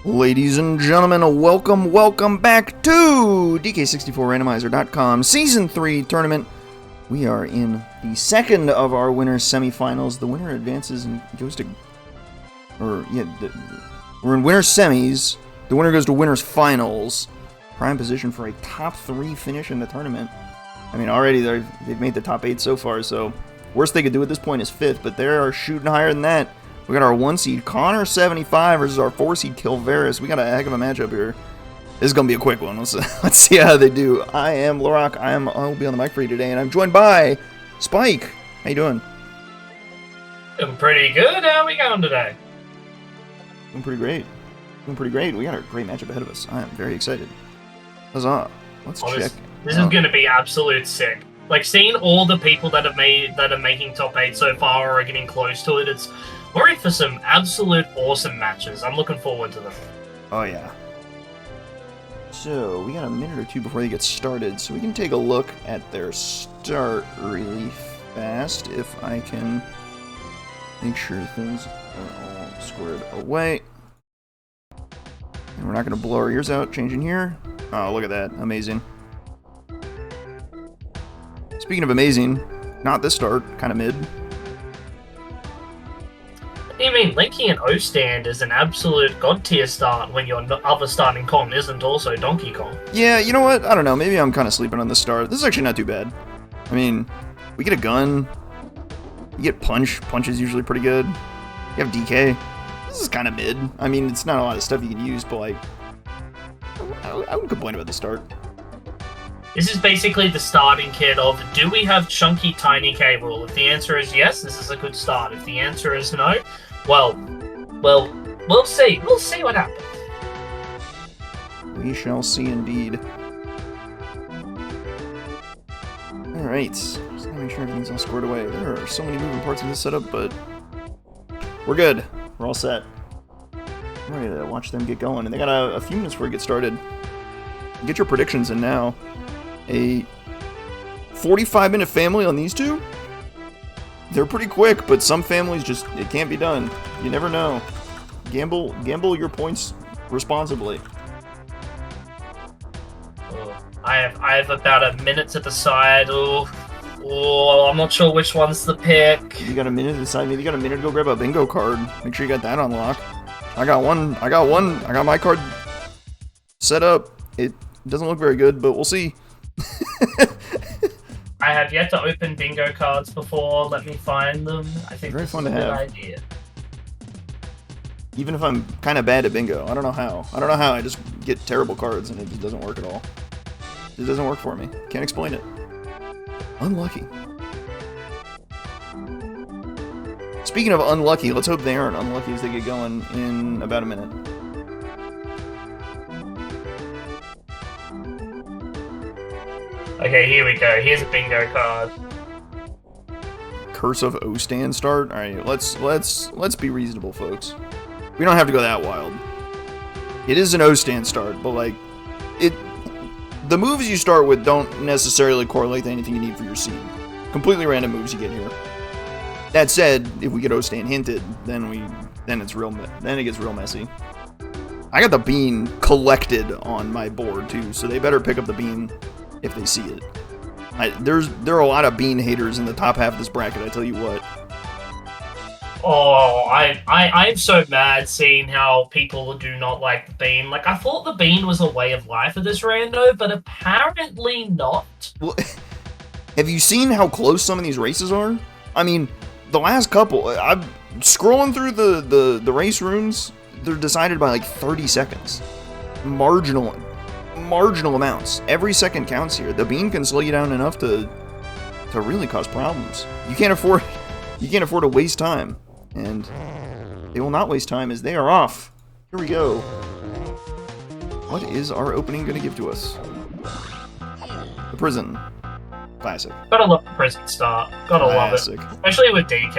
Ladies and gentlemen, welcome back to DK64Randomizer.com Season 3 tournament. We are in the second of our winners semifinals. The winner advances and goes to... we're in winners semis. The winner goes to winners finals. Prime position for a top 3 finish in the tournament. I mean, already they've made the top 8 so far, so worst they could do at this point is 5th, but they are shooting higher than that. We got our 1 seed Connor75 versus our 4 seed Kilvereis. We got a heck of a matchup here. This is gonna be a quick one. Let's see how they do. I am Larock. I'll be on the mic for you today, and I'm joined by Spike. How you doing? I'm pretty good. How are we going today? Doing pretty great. We got a great matchup ahead of us. I am very excited. Huzzah! Let's check. This is gonna be absolute sick. Like, seeing all the people that are making top 8 so far or are getting close to it, it's we're in for some absolute awesome matches. I'm looking forward to them. Oh yeah. So we got a minute or two before they get started, so we can take a look at their start really fast if I can make sure things are all squared away. And we're not going to blow our ears out changing here. Oh, look at that. Amazing. Speaking of amazing, not this start, kind of mid. I mean, Lanky and O-Stand is an absolute god tier start when your other starting con isn't also Donkey Kong. Yeah, you know what? I don't know. Maybe I'm kind of sleeping on this start. This is actually not too bad. I mean, we get a gun. You get punch. Punch is usually pretty good. You have DK. This is kind of mid. I mean, it's not a lot of stuff you can use, but like, I wouldn't complain about the start. This is basically the starting kit of, do we have chunky tiny K Rool? If the answer is yes, this is a good start. If the answer is no, well, we'll see. We'll see what happens. We shall see indeed. Alright, just gotta make sure everything's all squared away. There are so many moving parts in this setup, but we're good. We're all set. I'm ready to watch them get going, and they got a few minutes before we get started. Get your predictions in now. A 45-minute family on these two? They're pretty quick, but some families just, it can't be done. You never know. Gamble your points responsibly. I have about a minute to decide. Oh, I'm not sure which one's the pick. You got a minute to decide. Maybe you got a minute to go grab a bingo card. Make sure you got that on lock. I got one. I got my card set up. It doesn't look very good, but we'll see. I have yet to open bingo cards before. Let me find them. I think very this fun is to a good have. idea. Even if I'm kind of bad at bingo, I don't know how. I just get terrible cards and it just doesn't work at all. It doesn't work for me. Can't explain it. Unlucky. Speaking of unlucky, let's hope they aren't unlucky as they get going in about a minute. Okay, here we go. Here's a bingo card. Curse of O-Stand start? Alright, let's be reasonable, folks. We don't have to go that wild. It is an O-Stand start, but like, the moves you start with don't necessarily correlate to anything you need for your seed. Completely random moves you get here. That said, if we get O-Stand hinted, then it gets real messy. I got the bean collected on my board too, so they better pick up the bean if they see it. There are a lot of bean haters in the top half of this bracket, I tell you what. Oh, I'm so mad seeing how people do not like the bean. Like, I thought the bean was a way of life of this rando, but apparently not. Well, have you seen how close some of these races are? I mean, the last couple, I'm scrolling through the race rooms, they're decided by like 30 seconds. Marginal amounts. Every second counts here. The bean can slow you down enough to really cause problems. You can't afford to waste time. And they will not waste time as they are off. Here we go. What is our opening going to give to us? The prison. Classic. Gotta love the prison start. Gotta Classic. love it. Especially with DK.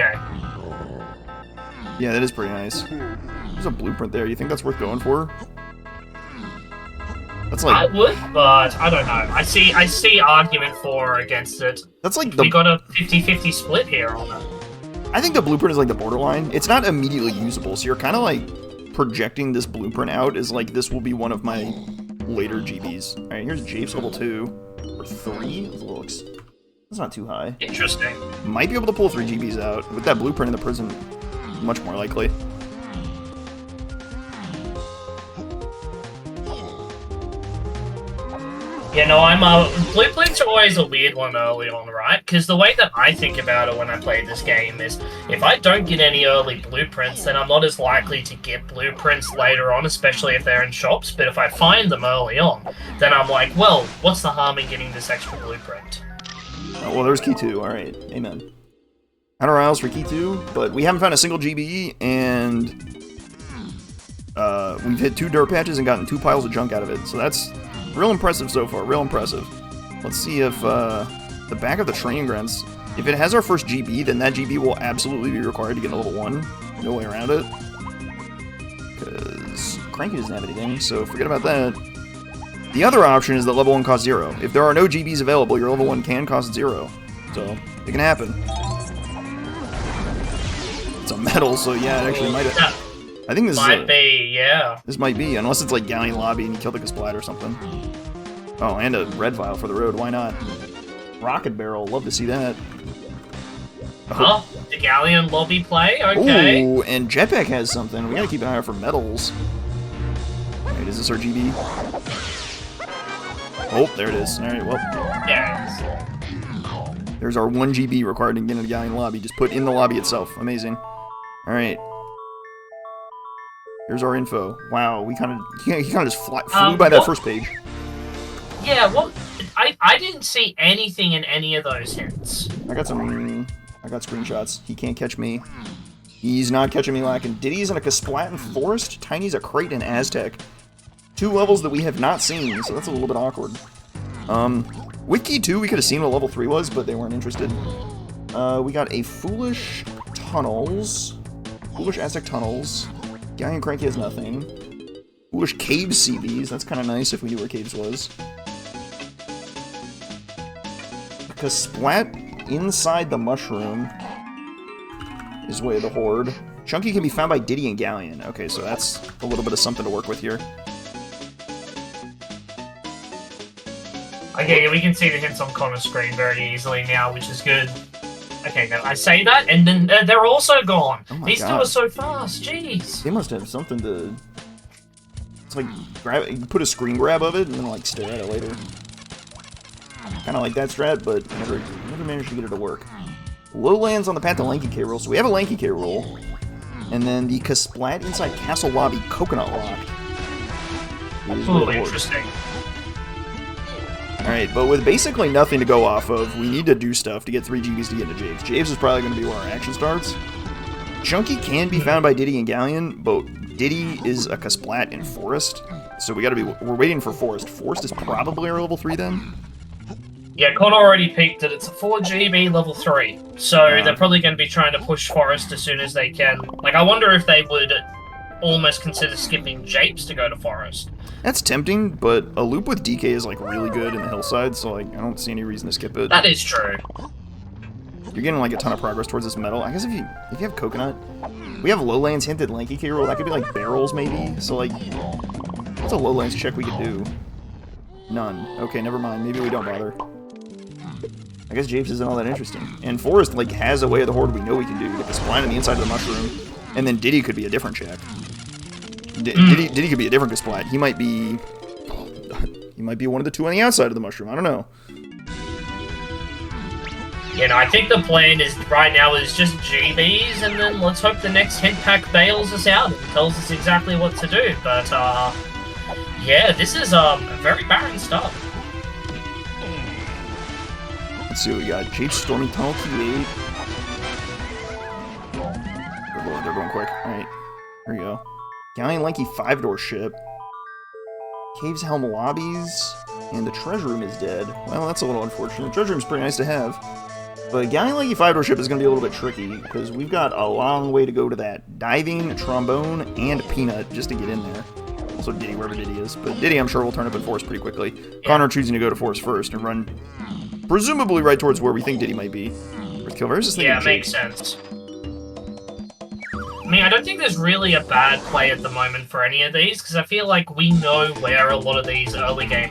Yeah, that is pretty nice. There's a blueprint there. You think that's worth going for? That's like I would, but I don't know. I see argument for or against it. that's like We got a 50-50 split here on it. I think the blueprint is like the borderline. It's not immediately usable, so you're kind of like projecting this blueprint out as like this will be one of my later GBs. All right, here's Japes level 2 or 3. That's a little that's not too high. Interesting. Might be able to pull 3 GBs out with that blueprint in the prison. Much more likely. Yeah, no, blueprints are always a weird one early on, right? Because the way that I think about it when I play this game is, if I don't get any early blueprints, then I'm not as likely to get blueprints later on, especially if they're in shops. But if I find them early on, then I'm like, well, what's the harm in getting this extra blueprint? Oh, well, there's key 2. All right, amen. 100 riles for key 2, but we haven't found a single GBE, and we've hit 2 dirt patches and gotten 2 piles of junk out of it. So that's real impressive so far, real impressive. Let's see if the back of the training grounds, if it has our first GB, then that GB will absolutely be required to get a level 1. No way around it. Because Cranky doesn't have anything, so forget about that. The other option is that level 1 costs 0. If there are no GBs available, your level 1 can cost 0. So, it can happen. It's a medal, so yeah, it actually might have... I think this might be, yeah. This might be, unless it's like Galleon Lobby and you kill the Kasplat or something. Oh, and a red vial for the road, why not? Rocket Barrel, love to see that. Oh, the Galleon lobby play, okay. Ooh, and Jetpack has something. We gotta keep an eye out for medals. Alright, is this our GB? Oh, there it is. Alright, well. Yeah. There's our 1 GB required to get into the Galleon Lobby. Just put in the lobby itself. Amazing. Alright. Here's our info. Wow, he kind of just flew by that first page. Yeah, well, I didn't see anything in any of those hints. I got screenshots. He can't catch me. He's not catching me lacking. Diddy's in a Kasplat and Forest. Tiny's a Crate and Aztec. 2 levels that we have not seen, so that's a little bit awkward. With Key 2, we could have seen what level 3 was, but they weren't interested. We got a Foolish Tunnels. Foolish Aztec Tunnels. Galleon Cranky has nothing. Foolish Caves CVs. That's kind of nice if we knew where Caves was. Kasplat inside the mushroom is Way of the Horde. Chunky can be found by Diddy and Galleon. Okay, so that's a little bit of something to work with here. Okay, yeah, we can see the hints on Connor's screen very easily now, which is good. Okay, now I say that, and then they're also gone. Oh These God. two are so fast, jeez. They must have something to... It's like, put a screen grab of it, and then like stare at it later. Kind of like that strat, but never managed to get it to work. Lowlands on the path to Lanky K Rool. So we have a Lanky K Rool. And then the Kasplat inside Castle Lobby Coconut Lock. Oh, interesting. Alright, but with basically nothing to go off of, we need to do stuff to get 3 GBs to get into Javes. Javes is probably going to be where our action starts. Chunky can be found by Diddy and Galleon, but Diddy is a Kasplat in Forest. So we're waiting for Forest. Forest is probably our level 3 then? Yeah, Connor already peeked it. It's a 4 GB level 3. So they're probably going to be trying to push Forest as soon as they can. Like, I wonder if they would almost consider skipping Japes to go to Forest. That's tempting, but a loop with DK is like really good in the hillside, so like I don't see any reason to skip it. That is true. You're getting like a ton of progress towards this medal. I guess if you have Coconut, we have Lowlands hinted Lanky K Rool. That could be like barrels maybe. So like, what's a Lowlands check we could do? None. Okay, never mind. Maybe we don't bother. I guess Japes isn't all that interesting. And Forest like has a Way of the Horde we know we can do. Get the spline on the inside of the mushroom, and then Diddy could be a different check. Diddy could be a different Kasplat. He might be one of the 2 on the outside of the mushroom. I don't know. You know, I think the plan is right now is just GBs, and then let's hope the next hint pack bails us out and tells us exactly what to do. But yeah, this is a very barren start. Let's see what we got. Jape Stormy Tunnel Q8. They're going quick. Alright. Here we go. Galleon Lanky 5-door ship. Caves Helm lobbies. And the treasure room is dead. Well, that's a little unfortunate. The treasure room's pretty nice to have. But Galleon Lanky 5-door ship is going to be a little bit tricky, because we've got a long way to go to that. Diving, trombone, and peanut just to get in there. So Diddy, wherever Diddy is. But Diddy, I'm sure, will turn up in forest pretty quickly. Connor choosing to go to forest first and run presumably right towards where we think Diddy might be. Where's Kilvereis is thinking Yeah, makes sense. I mean, I don't think there's really a bad play at the moment for any of these, because I feel like we know where a lot of these early game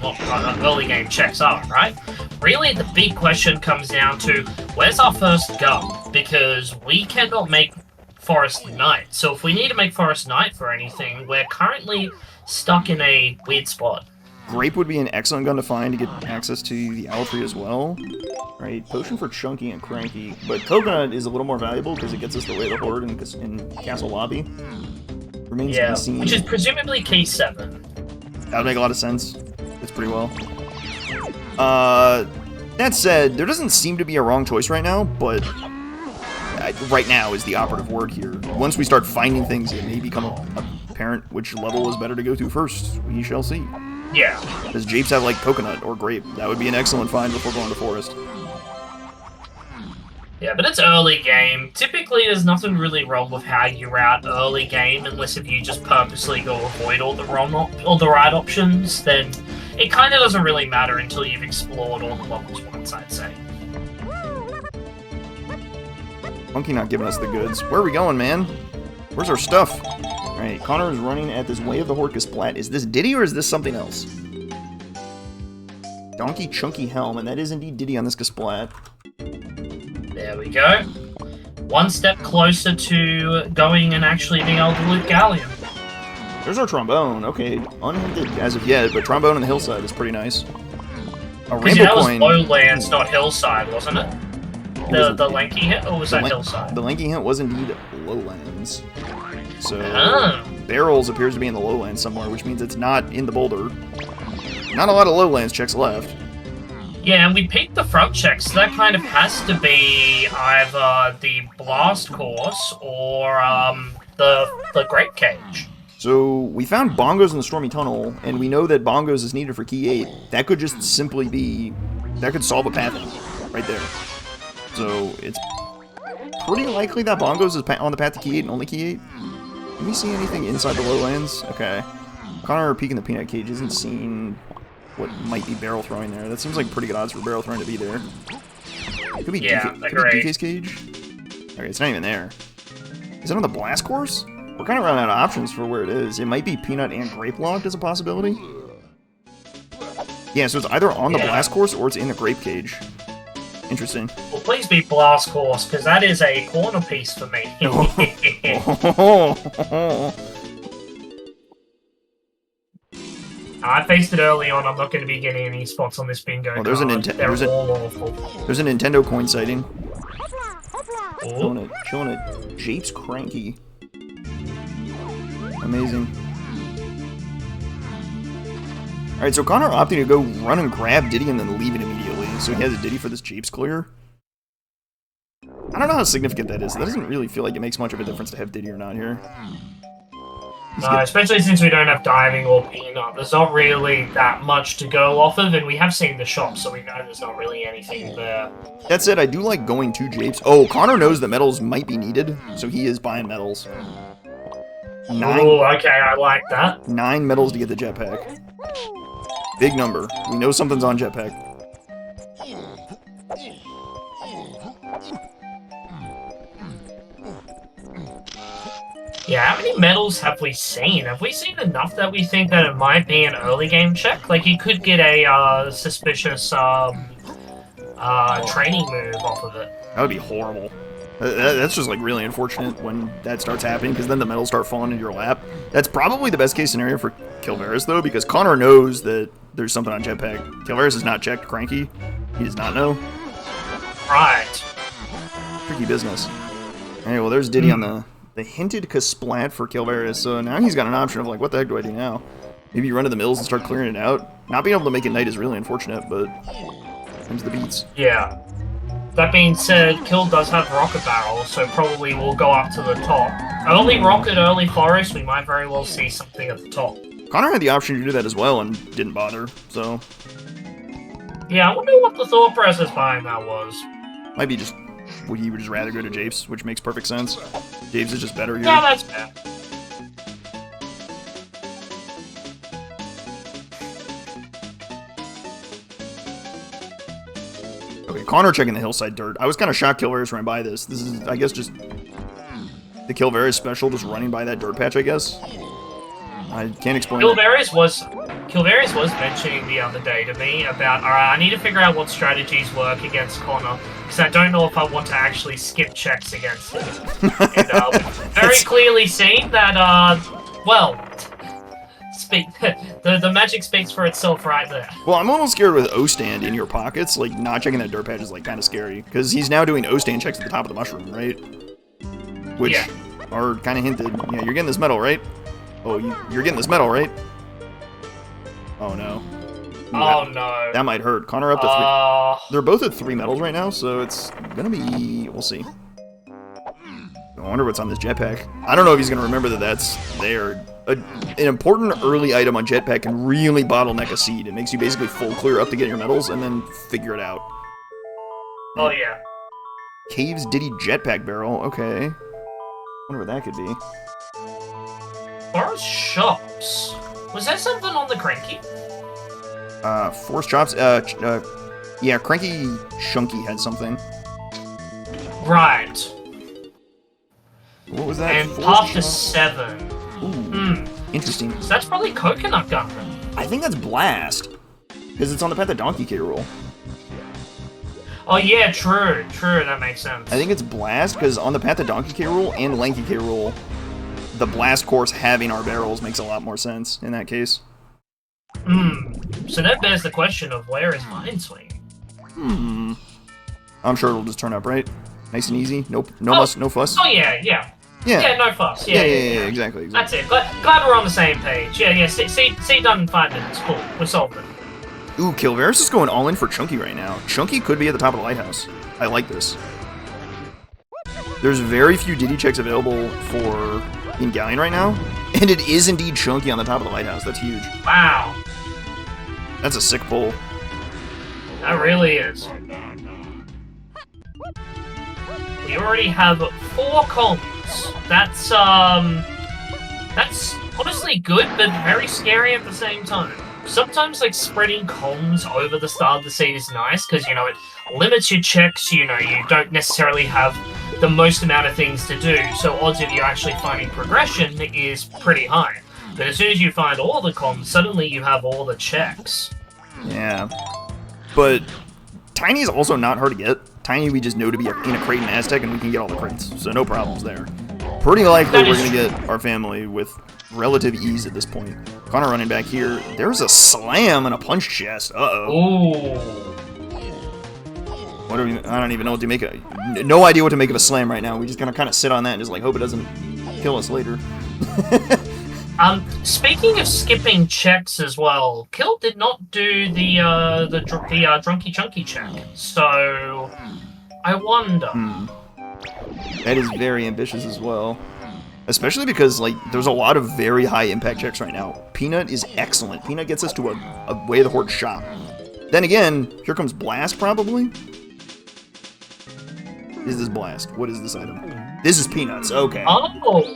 checks are, right? Really, the big question comes down to, where's our first gun? Because we cannot make Forest Night. So if we need to make Forest Night for anything, we're currently stuck in a weird spot. Grape would be an excellent gun to find to get access to the Owl Tree as well. Right, potion for Chunky and Cranky, but Coconut is a little more valuable because it gets us the way of the Horde in Castle Lobby. Remains to be seen. Which is presumably key 7. That would make a lot of sense. It's pretty well. That said, there doesn't seem to be a wrong choice right now, but right now is the operative word here. Once we start finding things, it may become apparent which level is better to go to first. We shall see. Yeah. Does Japes have, like, Coconut or Grape? That would be an excellent find before going to Forest. Yeah, but it's early game. Typically, there's nothing really wrong with how you route early game, unless if you just purposely go avoid all the right options, then it kind of doesn't really matter until you've explored all the levels once, I'd say. Monkey not giving us the goods. Where are we going, man? Where's our stuff? Alright, Connor is running at this Way of the Horde Kasplat. Is this Diddy or is this something else? Donkey Chunky Helm, and that is indeed Diddy on this Kasplat. There we go. One step closer to going and actually being able to loot Galleon. There's our trombone. Okay, unhinted as of yet, but trombone on the hillside is pretty nice. A rainbow that was coin. lowlands, not hillside, wasn't it? The Lanky hint, or was that hillside? The Lanky hint was indeed lowlands. So, Barrels appears to be in the lowlands somewhere, which means it's not in the boulder. Not a lot of lowlands checks left. Yeah, and we peeked the front checks, so that kind of has to be either the blast course or the grape cage. So, we found bongos in the Stormy Tunnel, and we know that bongos is needed for Key 8. That could just simply be... That could solve a path right there. So, it's pretty likely that bongos is on the path to Key 8 and only Key 8. Can we see anything inside the lowlands? Okay. Connor peeking the peanut cage isn't seeing what might be barrel throwing there. That seems like pretty good odds for barrel throwing to be there. Could be, DK's cage. Okay, it's not even there. Is it on the blast course? We're kind of running out of options for where it is. It might be peanut and grape locked as a possibility. Yeah, so it's either on the blast course or it's in the grape cage. Interesting. Well, please be blast course, because that is a corner piece for me. I faced it early on. I'm not going to be getting any spots on this bingo card. There's They're all awful. There's a Nintendo coin sighting. Ooh. Chilling it. Japes Cranky. Amazing. Alright, so Connor opting to go run and grab Diddy and then leave it immediately. So he has a Diddy for this Japes clear. I don't know how significant that is. That doesn't really feel like it makes much of a difference to have Diddy or not here. No, especially since we don't have diving or peanut. There's not really that much to go off of, and we have seen the shop, so we know there's not really anything there. That said, I do like going to Japes. Oh, Connor knows that metals might be needed, so he is buying metals. Oh, okay, I like that. 9 metals to get the jetpack. Big number. We know something's on jetpack. Yeah, how many medals have we seen? Have we seen enough that we think that it might be an early game check? Like, you could get a suspicious training move off of it. That would be horrible. That's just, like, really unfortunate when that starts happening, because then the medals start falling into your lap. That's probably the best case scenario for Kilvereis, though, because Connor knows that there's something on jetpack. Kilvereis has not checked Cranky. He does not know. Right. Tricky business. Alright, well, there's Diddy on the hinted Kasplat for Kilvereis, so now he's got an option of, like, what the heck do I do now? Maybe you run to the mills and start clearing it out. Not being able to make it night is really unfortunate, but comes the beats. Yeah. That being said, Kill does have rocket barrel, so probably we'll go up to the top. Early rocket, early forest, we might very well see something at the top. Connor had the option to do that as well and didn't bother, so... Yeah, I wonder what the thought process behind that was. Might be just... Well, he would just rather go to Japes, which makes perfect sense. Japes is just better here. Yeah, that's fair. Connor checking the hillside dirt. I was kind of shocked Kilvereis ran by this. This is, I guess, just the Kilvereis special, just running by that dirt patch, I guess. I can't explain it. Kilvereis was mentioning the other day to me about, alright, I need to figure out what strategies work against Connor, because I don't know if I want to actually skip checks against him. And very clearly seen that, well, the magic speaks for itself right there. Well, I'm almost scared with O-stand in your pockets, like, not checking that dirt patch is, like, kind of scary, because he's now doing O-stand checks at the top of the mushroom, right? Which are kind of hinted. Yeah, you're getting this medal, right? Oh, you're getting this medal, right? Oh, no. Oh, no. That might hurt. Connor up to 3. They're both at 3 medals right now, so it's gonna be... We'll see. I wonder what's on this jetpack. I don't know if he's gonna remember that that's there. An important early item on jetpack can really bottleneck a seed. It makes you basically full clear up to get your medals and then figure it out. Oh, yeah. Caves Diddy jetpack barrel. Okay. Wonder what that could be. Forest shops. Was there something on the Cranky? Forest shops. Yeah, Cranky Shunky had something. Right. What was that? And path to 7. Ooh. Interesting. So that's probably Coconut Gun. I think that's Blast. Because it's on the path of Donkey K. Rool. Oh yeah, true, that makes sense. I think it's Blast, because on the path of Donkey K. Rool and Lanky K. Rool, the Blast course having our barrels makes a lot more sense in that case. So that bears the question of where is Mind Swing? I'm sure it'll just turn up, right? Nice and easy. Nope. No fuss. Oh yeah. Yeah, no fuss. Yeah, exactly. That's it. Glad we're on the same page. Yeah. See done in 5 minutes. Cool. We're solved it. Ooh, Kilvereis is going all in for Chunky right now. Chunky could be at the top of the lighthouse. I like this. There's very few Diddy checks available for in Galleon right now, and it is indeed Chunky on the top of the lighthouse. That's huge. Wow. That's a sick pull. That really is. We already have 4 comms. That's honestly good, but very scary at the same time. Sometimes, like, spreading comms over the start of the seed is nice, because, you know, it limits your checks, you know, you don't necessarily have the most amount of things to do, so odds of you actually finding progression is pretty high. But as soon as you find all the comms, suddenly you have all the checks. Yeah. But Tiny is also not hard to get. Tiny we just know to be in a crate in Aztec, and we can get all the crates, so no problems there. Pretty likely we're going to get our family with relative ease at this point. Connor running back here. There's a slam and a punch chest. Uh-oh. Ooh. What I don't even know what to make of. No idea what to make of a slam right now. We just gonna kind of sit on that and just like hope it doesn't kill us later. Speaking of skipping checks as well, Kill did not do the Drunky Chunky check, so I wonder. That is very ambitious as well. Especially because, like, there's a lot of very high impact checks right now. Peanut is excellent. Peanut gets us to a Way of the Horde shop. Then again, here comes Blast, probably? Is this Blast? What is this item? This is Peanuts, okay. Oh!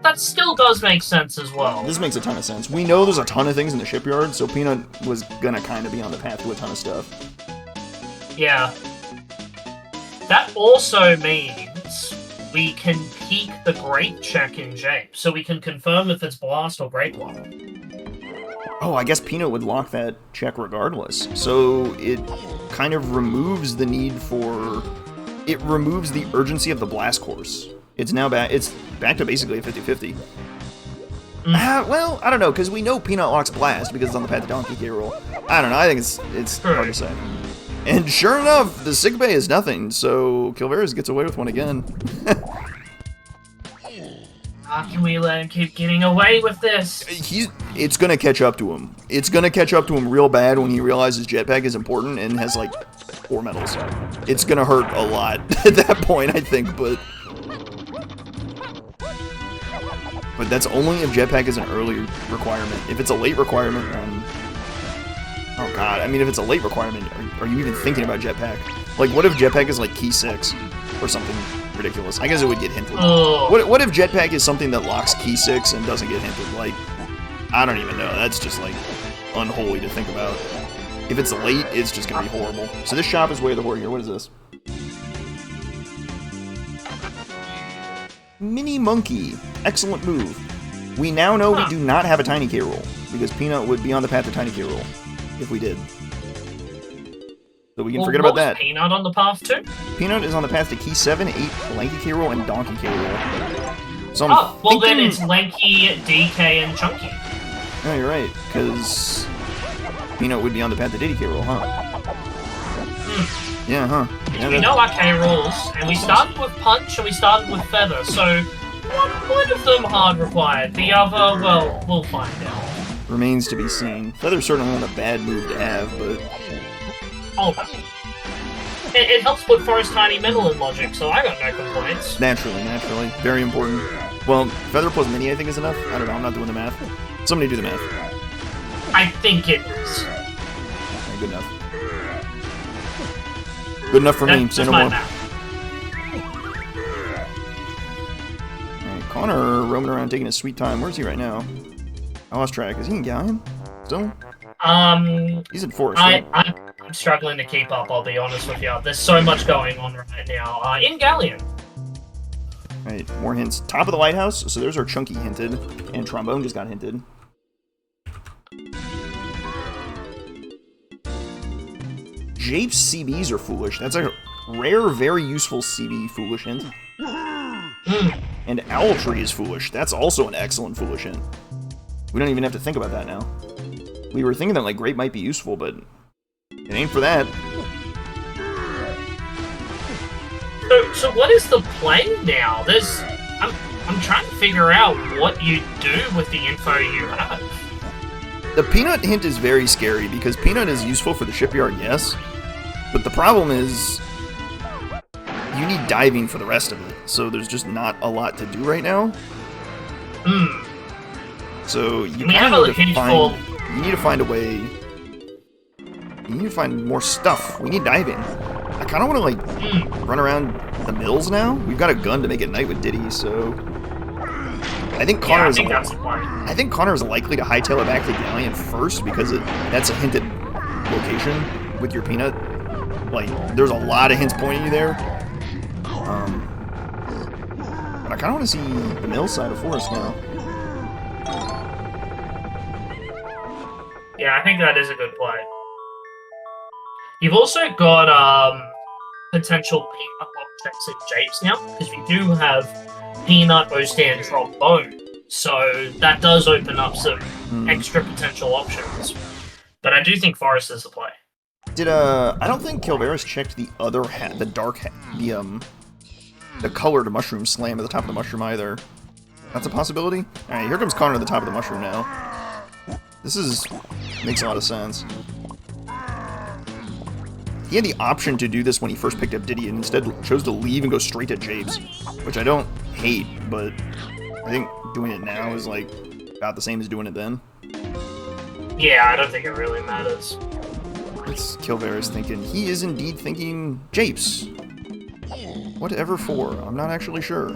That still does make sense as well. This makes a ton of sense. We know there's a ton of things in the shipyard, so Peanut was gonna kind of be on the path to a ton of stuff. Yeah. That also means we can peek the Great check in Jape, so we can confirm if it's Blast or Great one. Oh, I guess Peanut would lock that check regardless. So it kind of removes the need for... It removes the urgency of the Blast course. It's now back. It's back to basically a 50-50. Well, I don't know, because we know Peanut locks Blast because it's on the path to Donkey K. Rool. I don't know. I think it's hard to say. And sure enough, the sick bay is nothing, so Kilvereis gets away with one again. How can we let him keep getting away with this? It's gonna catch up to him. It's gonna catch up to him real bad when he realizes Jetpack is important and has like 4 medals. It's gonna hurt a lot at that point, I think, but that's only if Jetpack is an early requirement. If it's a late requirement, then... Oh god, I mean, if it's a late requirement, are you even thinking about Jetpack? Like, what if Jetpack is like key 6 or something ridiculous? I guess it would get hinted. What if Jetpack is something that locks key 6 and doesn't get hinted? Like, I don't even know. That's just like unholy to think about. if it's late, it's just gonna be horrible. So this shop is way of the warrior. What is this? Mini Monkey. Excellent move. We now know we do not have a Tiny K roll, because Peanut would be on the path to Tiny K roll if we did. So we can forget about that. Peanut on the path to? Peanut is on the path to Key 7, 8, Lanky K roll, and Donkey K roll. So well then it's Lanky, DK, and Chunky. No, you're right, because Peanut would be on the path to Diddy K roll, huh? Yeah, huh? Yeah, we know our K rolls, and we started with Punch and we started with Feather, so one of them hard required. The other, well, we'll find out. Remains to be seen. Feather's certainly not a bad move to have, but... Oh, it helps put Forest Tiny Metal in logic, so I got no complaints. Naturally. Very important. Well, Feather plus Mini I think is enough. I don't know, I'm not doing the math. Somebody do the math. I think it is. Okay, good enough. Good enough for me, say no more. Alright, Connor roaming around taking his sweet time. Where's he right now? I lost track. Is he in Galleon? Still? He's in Forest, right? I'm struggling to keep up, I'll be honest with you. There's so much going on right now. In Galleon. Alright, more hints. Top of the lighthouse. So there's our Chunky hinted. And Trombone just got hinted. Jape's CBs are foolish. That's a rare, very useful CB foolish hint. And Owltree is foolish. That's also an excellent foolish hint. We don't even have to think about that now. We were thinking that like Grape might be useful, but it ain't for that. So what is the play now? I'm trying to figure out what you do with the info you have. The Peanut hint is very scary because Peanut is useful for the shipyard, yes. But the problem is you need diving for the rest of it. So there's just not a lot to do right now. So you kind of need to find a way. You need to find more stuff. We need diving. I kind of want to like run around the mills now. We've got a gun to make it night with Diddy, so I think Connor is. I think Connor is likely to hightail it back to Galleon first because that's a hinted location with your Peanut. Like, there's a lot of hints pointing you there. But I kind of want to see the mill side of Forest now. Yeah, I think that is a good play. You've also got potential Peanut objects in Japes now, because we do have Peanut, Ostan, and Trombone. So that does open up some extra potential options. But I do think Forest is the play. I don't think Kilvereis checked the other hat, the dark hat, the colored mushroom slam at the top of the mushroom either. That's a possibility? Alright, here comes Connor at the top of the mushroom now. This makes a lot of sense. He had the option to do this when he first picked up Diddy and instead chose to leave and go straight to Japes, which I don't hate, but I think doing it now is like about the same as doing it then. Yeah, I don't think it really matters. It's Kilvereis thinking. He is indeed thinking Japes. Whatever for? I'm not actually sure.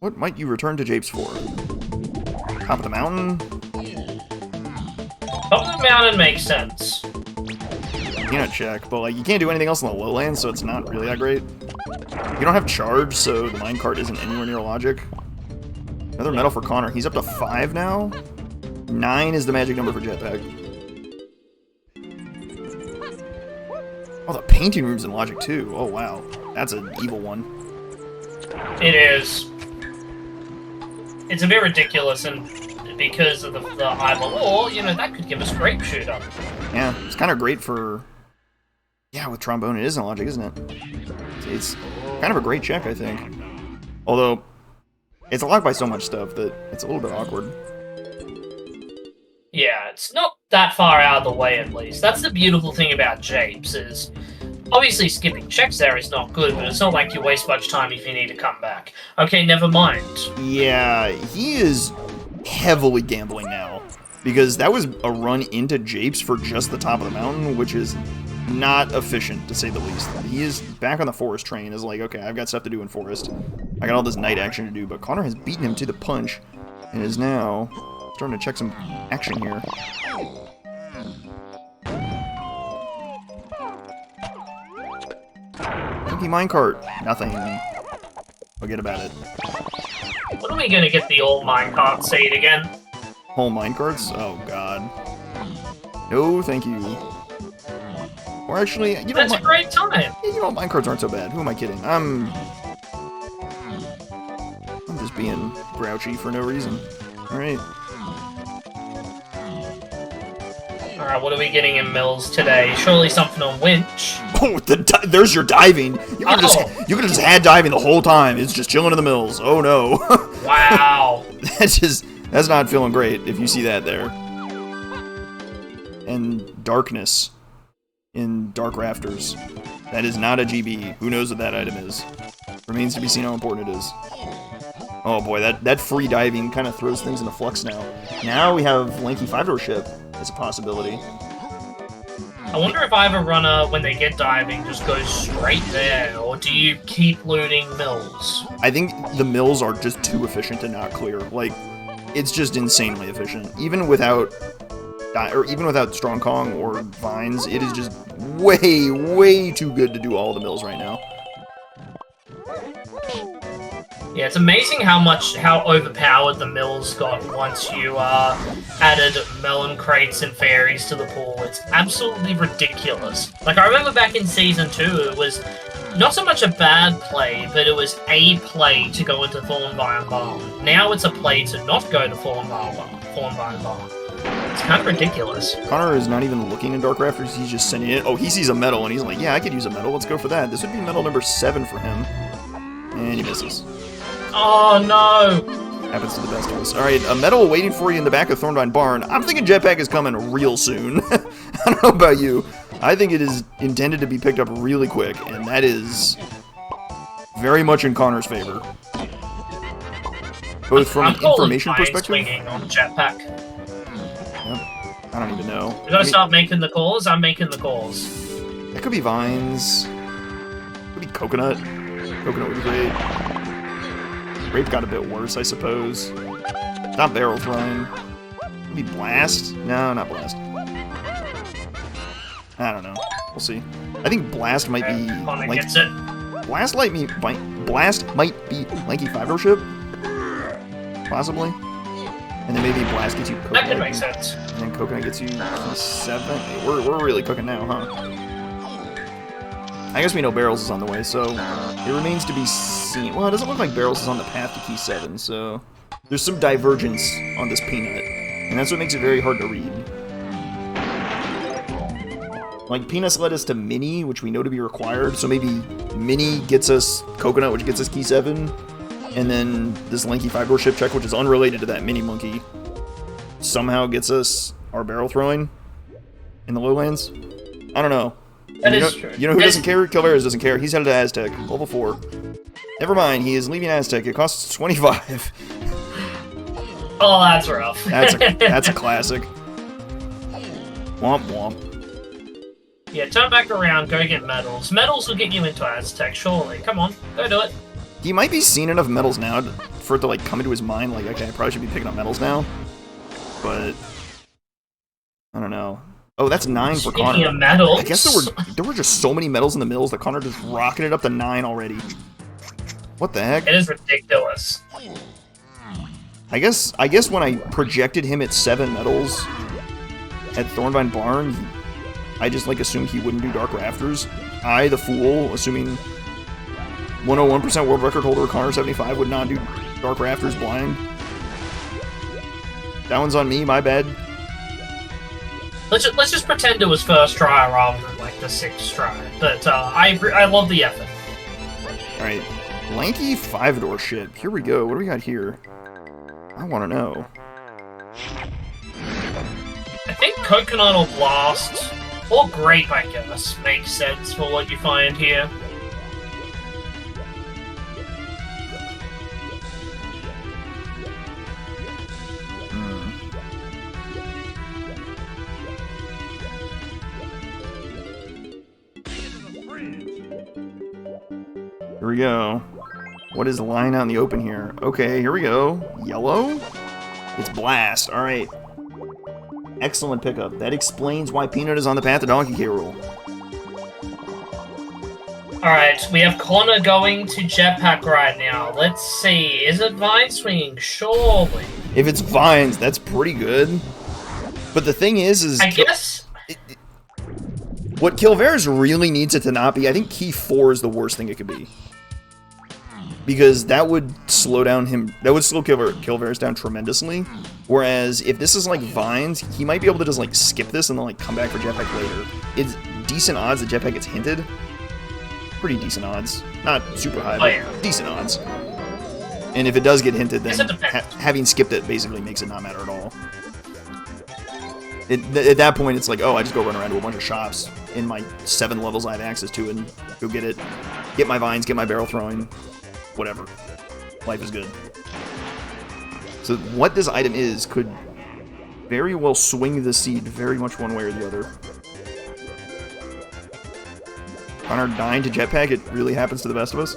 What might you return to Japes for? Top of the mountain? Top of the mountain makes sense. Peanut check, but like you can't do anything else on the lowlands, so it's not really that great. You don't have charge, so the minecart isn't anywhere near logic. Another medal for Connor. He's up to 5 now. 9 is the magic number for Jetpack. Oh, the painting room's in logic too. Oh wow, that's an evil one. It is. It's a bit ridiculous, and because of the Ivor Law, you know, that could give us Grape Shooter. Yeah, it's kind of great for... Yeah, with Trombone it is in logic, isn't it? It's kind of a great check, I think. Although, it's locked by so much stuff that it's a little bit awkward. Yeah, it's not that far out of the way, at least. That's the beautiful thing about Japes, is... Obviously, skipping checks there is not good, but it's not like you waste much time if you need to come back. Okay, never mind. Yeah, he is heavily gambling now. Because that was a run into Japes for just the top of the mountain, which is not efficient, to say the least. He is back on the Forest train, is like, okay, I've got stuff to do in Forest. I got all this night action to do, but Connor has beaten him to the punch, and is now Starting to check some action here. Monkey minecart. Nothing. Forget about it. When are we gonna get the old minecart seed again? Whole minecarts? Oh god. No, thank you. Or actually, you know, That's a great time. You know, minecarts aren't so bad. Who am I kidding? I'm just being grouchy for no reason. All right. All right, what are we getting in mills today? Surely something on winch. Oh, there's your diving. You could have just had diving the whole time. It's just chilling in the mills. Oh no. Wow. That's not feeling great if you see that there. And darkness in dark rafters. That is not a GB. Who knows what that item is? Remains to be seen how important it is. Oh boy, that free diving kind of throws things into flux now. Now we have Lanky 5-door ship as a possibility. I wonder if either runner, when they get diving, just goes straight there, or do you keep looting mills? I think the mills are just too efficient to not clear. Like, it's just insanely efficient. Even without Strong Kong or Vines, it is just way, way too good to do all the mills right now. Yeah, it's amazing how overpowered the mills got once you added melon crates and fairies to the pool. It's absolutely ridiculous. Like, I remember back in Season 2, it was not so much a bad play, but it was a play to go into Thornvine Barn. Now it's a play to not go to Thornvine Barn. It's kind of ridiculous. Connor is not even looking in Dark Rafters, he's just sending it. Oh, he sees a medal, and he's like, yeah, I could use a medal, let's go for that. This would be medal number 7 for him. And he misses. Oh, no! Happens to the best of us. Alright, a medal waiting for you in the back of Thornvine Barn. I'm thinking Jetpack is coming real soon. I don't know about you. I think it is intended to be picked up really quick, and that is very much in Connor's favor. Both from an information perspective. Swinging on Jetpack. Yep. I don't even know. You gotta start making the calls. I'm making the calls. That could be Vines. Could be Coconut. Coconut would be great. Grape got a bit worse, I suppose. Not Barrel Throwing. Could be Blast. No, not Blast. I don't know. We'll see. I think Blast might be. Gets it. Blast might be Lanky 5-door ship. Possibly. And then maybe Blast gets you Coconut. That could make sense. And then Coconut gets you 7. We're really cooking now, huh? I guess we know Barrels is on the way, so it remains to be seen. Well, it doesn't look like Barrels is on the path to Key 7, so there's some divergence on this Peanut, and that's what makes it very hard to read. Like, Peanuts led us to Mini, which we know to be required, so maybe Mini gets us Coconut, which gets us Key 7, and then this Lanky 5-door ship check, which is unrelated to that Mini Monkey, somehow gets us our Barrel Throwing in the Lowlands. I don't know. That is true. You know who doesn't care? Kilvereis doesn't care. He's headed to Aztec, level 4. Never mind, he is leaving Aztec. It costs 25. Oh, that's rough. That's a classic. Womp womp. Yeah, turn back around, go get medals. Medals will get you into Aztec, surely. Come on, go do it. He might be seeing enough medals now for it to, like, come into his mind, like, okay, I probably should be picking up medals now. But I don't know. Oh, that's 9 for Connor. Medals. I guess there were just so many medals in the mills that Connor just rocketed up to 9 already. What the heck? It is ridiculous. I guess when I projected him at 7 medals at Thornvine Barn, I just, like, assumed he wouldn't do Dark Rafters. I, the fool, assuming 101% world record holder Connor75 would not do Dark Rafters blind. That one's on me, my bad. Let's just pretend it was first try rather than, like, the 6th try. But I love the effort. Alright, Lanky 5-door ship. Here we go. What do we got here? I want to know. I think Coconut or Blast, or Grape, I guess, makes sense for what you find here. Here we go. What is lying out in the open here? Okay, here we go. Yellow? It's Blast. All right. Excellent pickup. That explains why Peanut is on the path to Donkey K. Rool. Alright, we have Connor going to Jetpack right now. Let's see. Is it Vine Swinging? Surely. If it's Vines, that's pretty good. But the thing is I guess... what Kilvereis really needs it to not be, I think Key 4 is the worst thing it could be. Because that would slow down him, that would slow Kilvereis down tremendously. Whereas, if this is like Vines, he might be able to just like skip this and then like come back for Jetpack later. It's decent odds that Jetpack gets hinted. Pretty decent odds. Not super high, but decent odds. And if it does get hinted, then having skipped it basically makes it not matter at all. At that point, it's like, oh, I just go run around to a bunch of shops in my 7 levels I have access to and go get it. Get my vines, get my barrel throwing, whatever. Life is good. So what this item is could very well swing the seed very much one way or the other. Connor dying to Jetpack, it really happens to the best of us.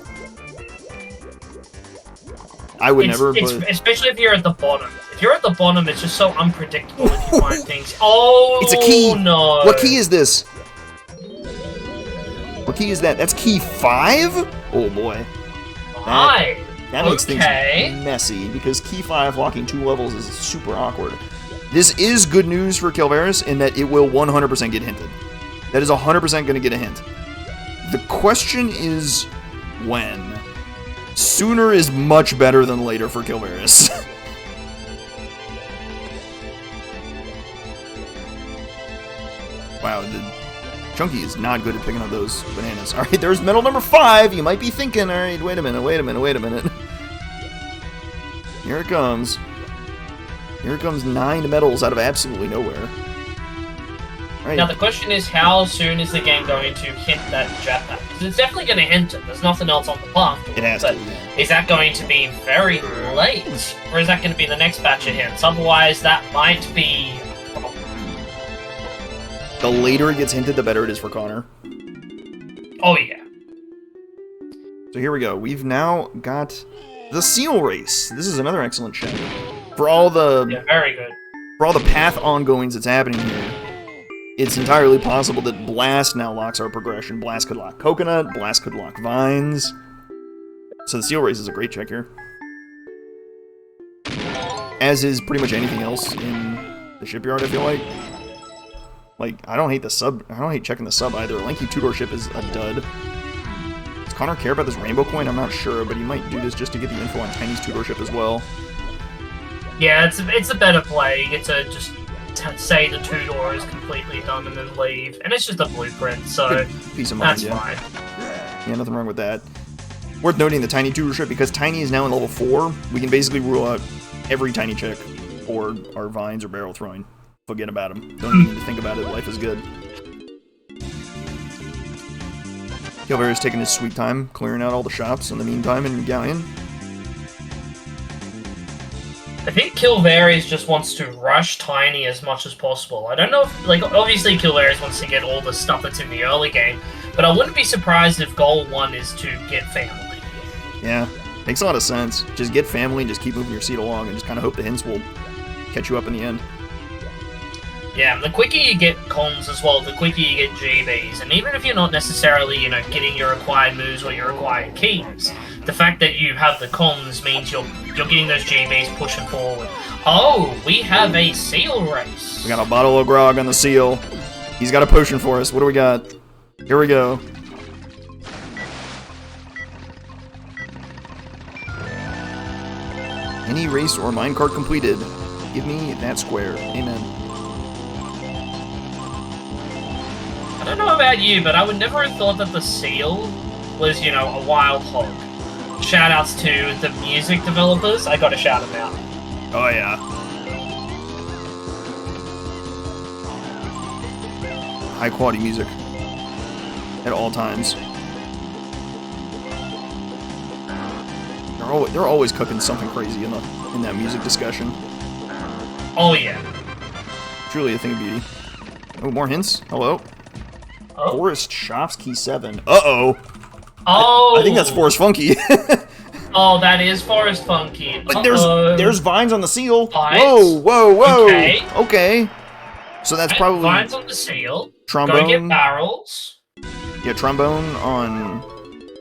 I would never, but... especially if you're at the bottom. If you're at the bottom, it's just so unpredictable if you find things. Oh, it's a key! No! What key is this? What key is that? That's key 5? Oh boy. That makes things messy, because key 5 locking 2 levels is super awkward. This is good news for Kilvereis in that it will 100% get hinted. That is 100% going to get a hint. The question is when. Sooner is much better than later for Kilvereis. Wow, Chunky is not good at picking up those bananas. Alright, there's medal number 5. You might be thinking, alright, wait a minute. Here it comes. Here comes 9 medals out of absolutely nowhere. Right. Now the question is, how soon is the game going to hint that Jetpack? Because it's definitely going to hint it. There's nothing else on the path. It has to. Is that going to be very late? Or is that going to be the next batch of hints? Otherwise, that might be... The later it gets hinted, the better it is for Connor. Oh, yeah. So here we go. We've now got the Seal Race. This is another excellent check. For all the... Yeah, very good. For all the path ongoings that's happening here, it's entirely possible that Blast now locks our progression. Blast could lock Coconut, Blast could lock Vines. So the Seal Race is a great check here. As is pretty much anything else in the shipyard, I feel like. Like, I don't hate checking the sub either. Lanky two-door ship is a dud. Does Connor care about this rainbow coin? I'm not sure, but he might do this just to get the info on Tiny's two-door ship as well. Yeah, it's a better play. You get to just say the 2-door is completely done and then leave. And it's just a blueprint, so peace of mind, that's fine. Yeah, nothing wrong with that. Worth noting the Tiny 2-door ship, because Tiny is now in level 4, we can basically rule out every Tiny check or our vines or barrel throwing. Forget about them. Don't even need to think about it. Life is good. Kilvereis taking his sweet time, clearing out all the shops in the meantime in Galleon. I think Kilvereis just wants to rush Tiny as much as possible. I don't know if, like, obviously Kilvereis wants to get all the stuff that's in the early game, but I wouldn't be surprised if goal 1 is to get family. Yeah, makes a lot of sense. Just get family and just keep moving your seat along and just kind of hope the hints will catch you up in the end. Yeah, the quicker you get cons as well, the quicker you get GBs. And even if you're not necessarily, you know, getting your required moves or your required keys, the fact that you have the cons means you're getting those GBs pushing forward. Oh, we have a seal race. We got a bottle of grog on the seal. He's got a potion for us. What do we got? Here we go. Any race or minecart completed. Give me that square. Amen. I don't know about you, but I would never have thought that the seal was, you know, a wild hog. Shoutouts to the music developers. I gotta shout them out. Oh, yeah. High quality music. At all times. They're always cooking something crazy in that music discussion. Oh, yeah. Truly a thing of beauty. Oh, more hints? Hello? Oh. Forest Shops Key 7. Uh-oh! Oh! I think that's Forest Funky. Oh, that is Forest Funky. But there's vines on the seal. Vines? Whoa, whoa, whoa. Okay. Okay. So that's probably vines on the seal. trombone. Go get barrels. Yeah, trombone on.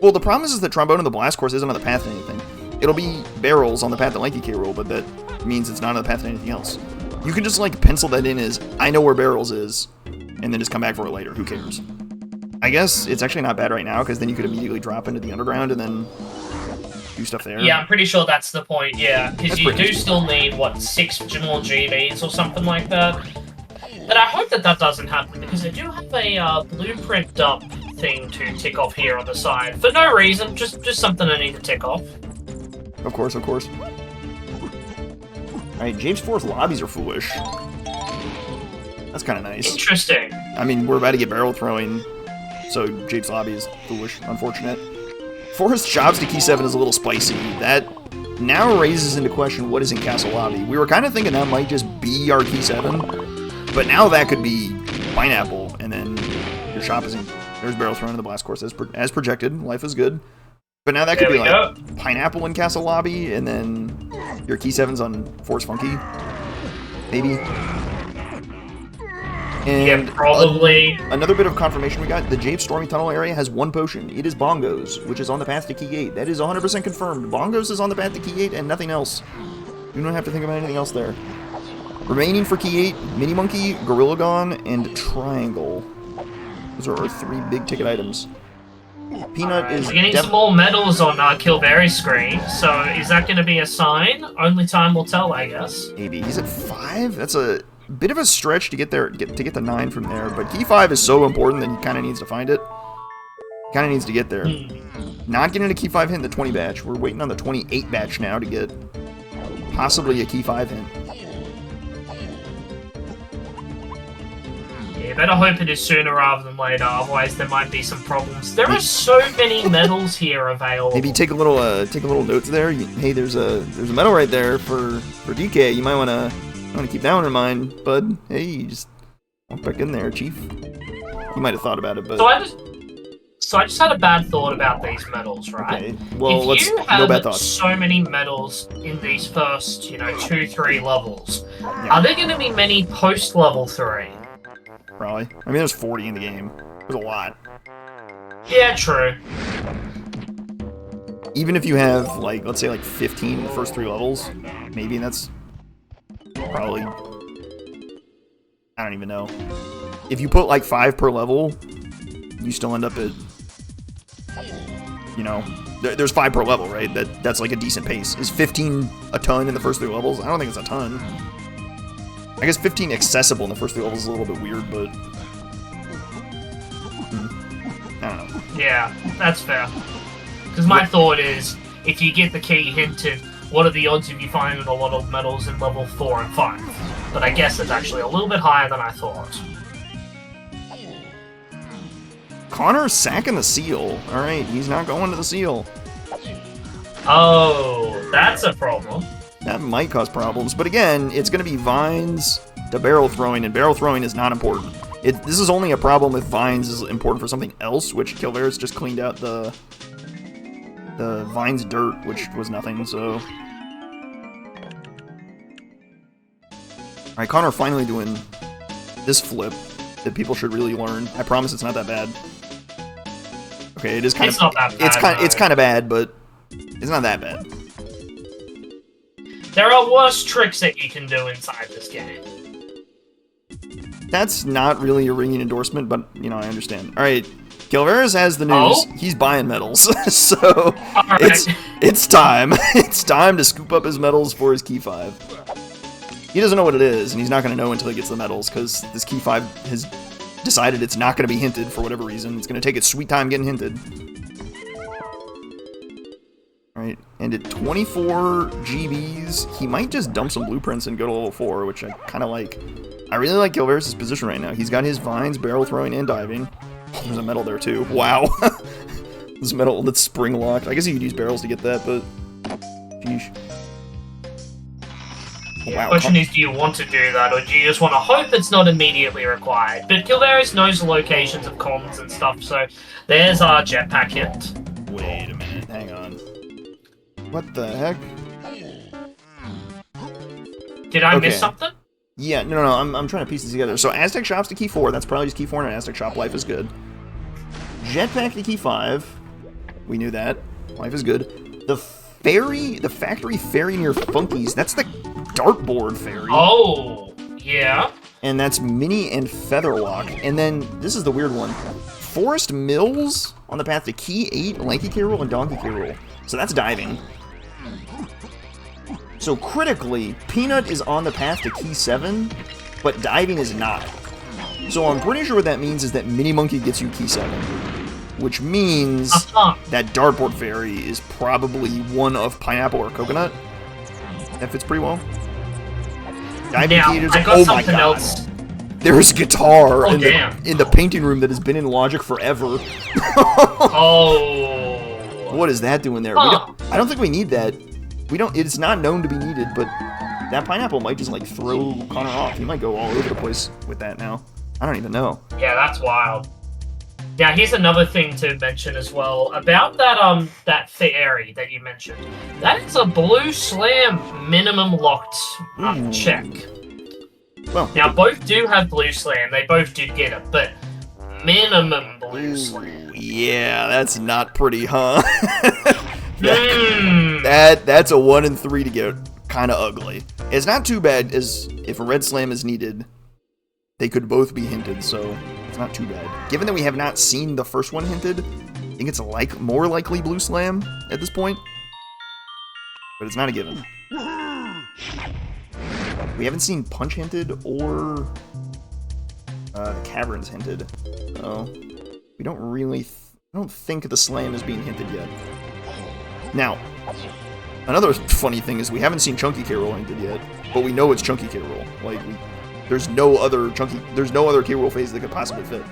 Well, the problem is that trombone on the blast course isn't on the path to anything. It'll be barrels on the path to Lanky K. Rool, but that means it's not on the path to anything else. You can just like pencil that in as I know where barrels is, and then just come back for it later. Who cares? I guess it's actually not bad right now because then you could immediately drop into the underground and then do stuff there. Yeah, I'm pretty sure that's the point. Yeah, because you do pretty still need what 6 more GBs or something like that. But I hope that that doesn't happen because I do have a blueprint dump thing to tick off here on the side for no reason, just something I need to tick off. Of course, of course. Alright, James 4's lobbies are foolish. That's kind of nice. Interesting. I mean, we're about to get barrel throwing, so James' lobby is foolish, unfortunate. Forest shops to key 7 is a little spicy. That now raises into question what is in Castle Lobby. We were kind of thinking that might just be our key 7, but now that could be pineapple, and then your shop is in. There's barrel thrown in the blast course as projected. Life is good. But now that could be like pineapple in Castle Lobby, and then your key 7's on Force Funky. Maybe. And yeah, probably. Another bit of confirmation we got, the Jape Stormy Tunnel area has 1 potion. It is Bongos, which is on the path to key 8. That is 100% confirmed. Bongos is on the path to key 8 and nothing else. You don't have to think about anything else there. Remaining for key 8, Mini Monkey, Gorilla Gon, and Triangle. Those are our 3 big ticket items. Peanut is... We're getting some more medals on Kilvereis' screen, so is that going to be a sign? Only time will tell, I guess. Maybe. He's at 5? That's a bit of a stretch to get there, to get the 9 from there, but key 5 is so important that he kind of needs to find it. Kind of needs to get there. Not getting a key 5 hint in the 20 batch. We're waiting on the 28 batch now to get possibly a key 5 hint. Yeah, better hope it is sooner rather than later, otherwise there might be some problems. There are so many medals here available. Maybe take a little notes there. Hey, there's a medal right there for DK. You might want to keep that one in mind, bud. Hey, you just walk back in there, Chief. You might have thought about it, but So I just had a bad thought about these medals, right? Okay. Well, if you have no bad thoughts. so many medals in these first, 2-3 levels, are there going to be many post level 3? Probably. I mean, there's 40 in the game. There's a lot. Yeah, true. Even if you have, like, let's say, like 15 in the first 3 levels, maybe that's probably... I don't even know. If you put, like, 5 per level, you still end up at... there's 5 per level, right? That's like a decent pace. Is 15 a ton in the first 3 levels? I don't think it's a ton. I guess 15 accessible in the first 3 levels is a little bit weird, but... I don't know. Yeah, that's fair. Because my thought is, if you get the key hinted, what are the odds of you finding a lot of medals in level 4 and 5? But I guess it's actually a little bit higher than I thought. Connor sacking the seal. Alright, he's not going to the seal. Oh, that's a problem. That might cause problems, but again, it's going to be vines to barrel throwing, and barrel throwing is not important. This is only a problem if vines is important for something else, which Kilvereis just cleaned out the vines dirt, which was nothing, so... Alright, Connor finally doing this flip that people should really learn. I promise it's not that bad. Okay, it is kind It's not that bad, it's kind of bad, but it's not that bad. There are worse tricks that you can do inside this game. That's not really a ringing endorsement, but, I understand. Alright, Kilvereis has the news. Oh? He's buying medals, so it's time. It's time to scoop up his medals for his Key 5. He doesn't know what it is, and he's not going to know until he gets the medals, because this Key 5 has decided it's not going to be hinted for whatever reason. It's going to take its sweet time getting hinted. Alright, and at 24 GBs, he might just dump some blueprints and go to level 4, which I kind of like. I really like Kilvereis' position right now. He's got his vines, barrel throwing, and diving. Oh, there's a medal there too. Wow. This medal that's spring locked. I guess you could use barrels to get that, but... Sheesh. The question is, do you want to do that, or do you just want to hope it's not immediately required? But Kilvereis knows the locations of comms and stuff, so there's our jetpack hint. Wait a minute, hang on. What the heck? Did I miss something? Yeah, no, I'm trying to piece this together. So Aztec Shop's to key 4. That's probably just key 4 in an Aztec Shop. Life is good. Jetpack to key 5. We knew that. Life is good. The factory ferry near Funky's. That's the dartboard ferry. Oh, yeah. And that's Mini and Featherlock. And then, this is the weird one. Forest Mills on the path to key 8, Lanky K. Rool, and Donkey K. Rool. So that's diving. So critically, Peanut is on the path to key 7, but diving is not. So I'm pretty sure what that means is that Mini Monkey gets you key 7. Which means that dartboard ferry is probably one of pineapple or coconut. That fits pretty well. Diving key is, oh my god. Else. There's guitar in the painting room that has been in Logic forever. Oh. What is that doing there? I don't think we need that. It's not known to be needed, but that pineapple might just like throw Connor off. He might go all over the place with that now. I don't even know. Yeah, that's wild. Yeah, here's another thing to mention as well about that fairy that you mentioned. That is a blue slam minimum locked check. Well, now both do have blue slam. They both did get it, but minimum blue slam. Yeah, that's not pretty, huh? That's a 1 and 3 to get kind of ugly. It's not too bad as if a red slam is needed. They could both be hinted, so it's not too bad. Given that we have not seen the first one hinted, I think it's more likely blue slam at this point. But it's not a given. We haven't seen punch hinted or the caverns hinted. So we don't really. I don't think the slam is being hinted yet. Now, another funny thing is we haven't seen Chunky K. Rool hinted yet, but we know it's Chunky K. Rool. Like there's no other K. Rool phase that could possibly fit.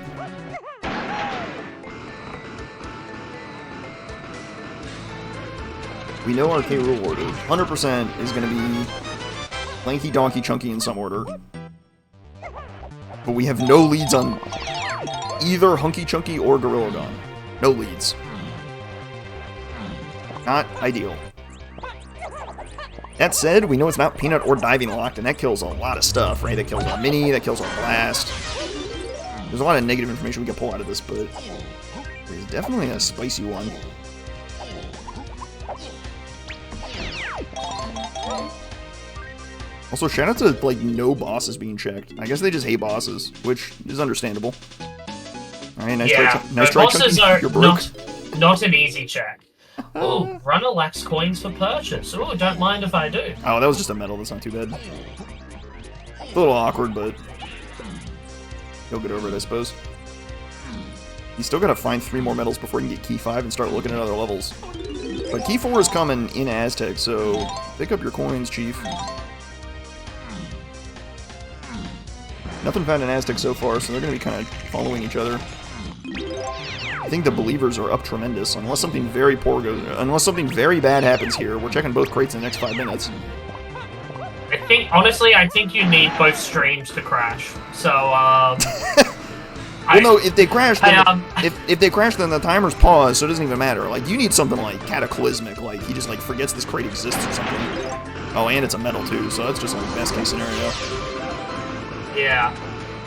We know our K. Rool order. 100% is going to be Lanky, Donkey, Chunky in some order. But we have no leads on either Hunky Chunky or Gorilla Gon. No leads. Not ideal. That said, we know it's not Peanut or Diving locked, and that kills a lot of stuff, right? That kills our Mini, that kills our Blast. There's a lot of negative information we can pull out of this, but it's definitely a spicy one. Also, shout out to, like, no bosses being checked. I guess they just hate bosses, which is understandable. Alright, nice try, bosses Chunky. You're broke. Not an easy check. Oh, runner lacks coins for purchase. Oh, don't mind if I do. Oh, that was just a medal. That's not too bad. A little awkward, but he'll get over it, I suppose. You still gotta find 3 more medals before you can get Key 5 and start looking at other levels. But Key 4 is coming in Aztec, so pick up your coins, Chief. Nothing found in Aztec so far, so they're gonna be kind of following each other. I think the believers are up tremendous. Unless something very unless something very bad happens here, we're checking both crates in the next 5 minutes. Honestly, I think you need both streams to crash. So, well, no, if they crash, then if they crash, then the timer's paused, so it doesn't even matter. Like, you need something like cataclysmic, like he just like forgets this crate exists or something. Oh, and it's a medal too, so that's just like best case scenario. Yeah.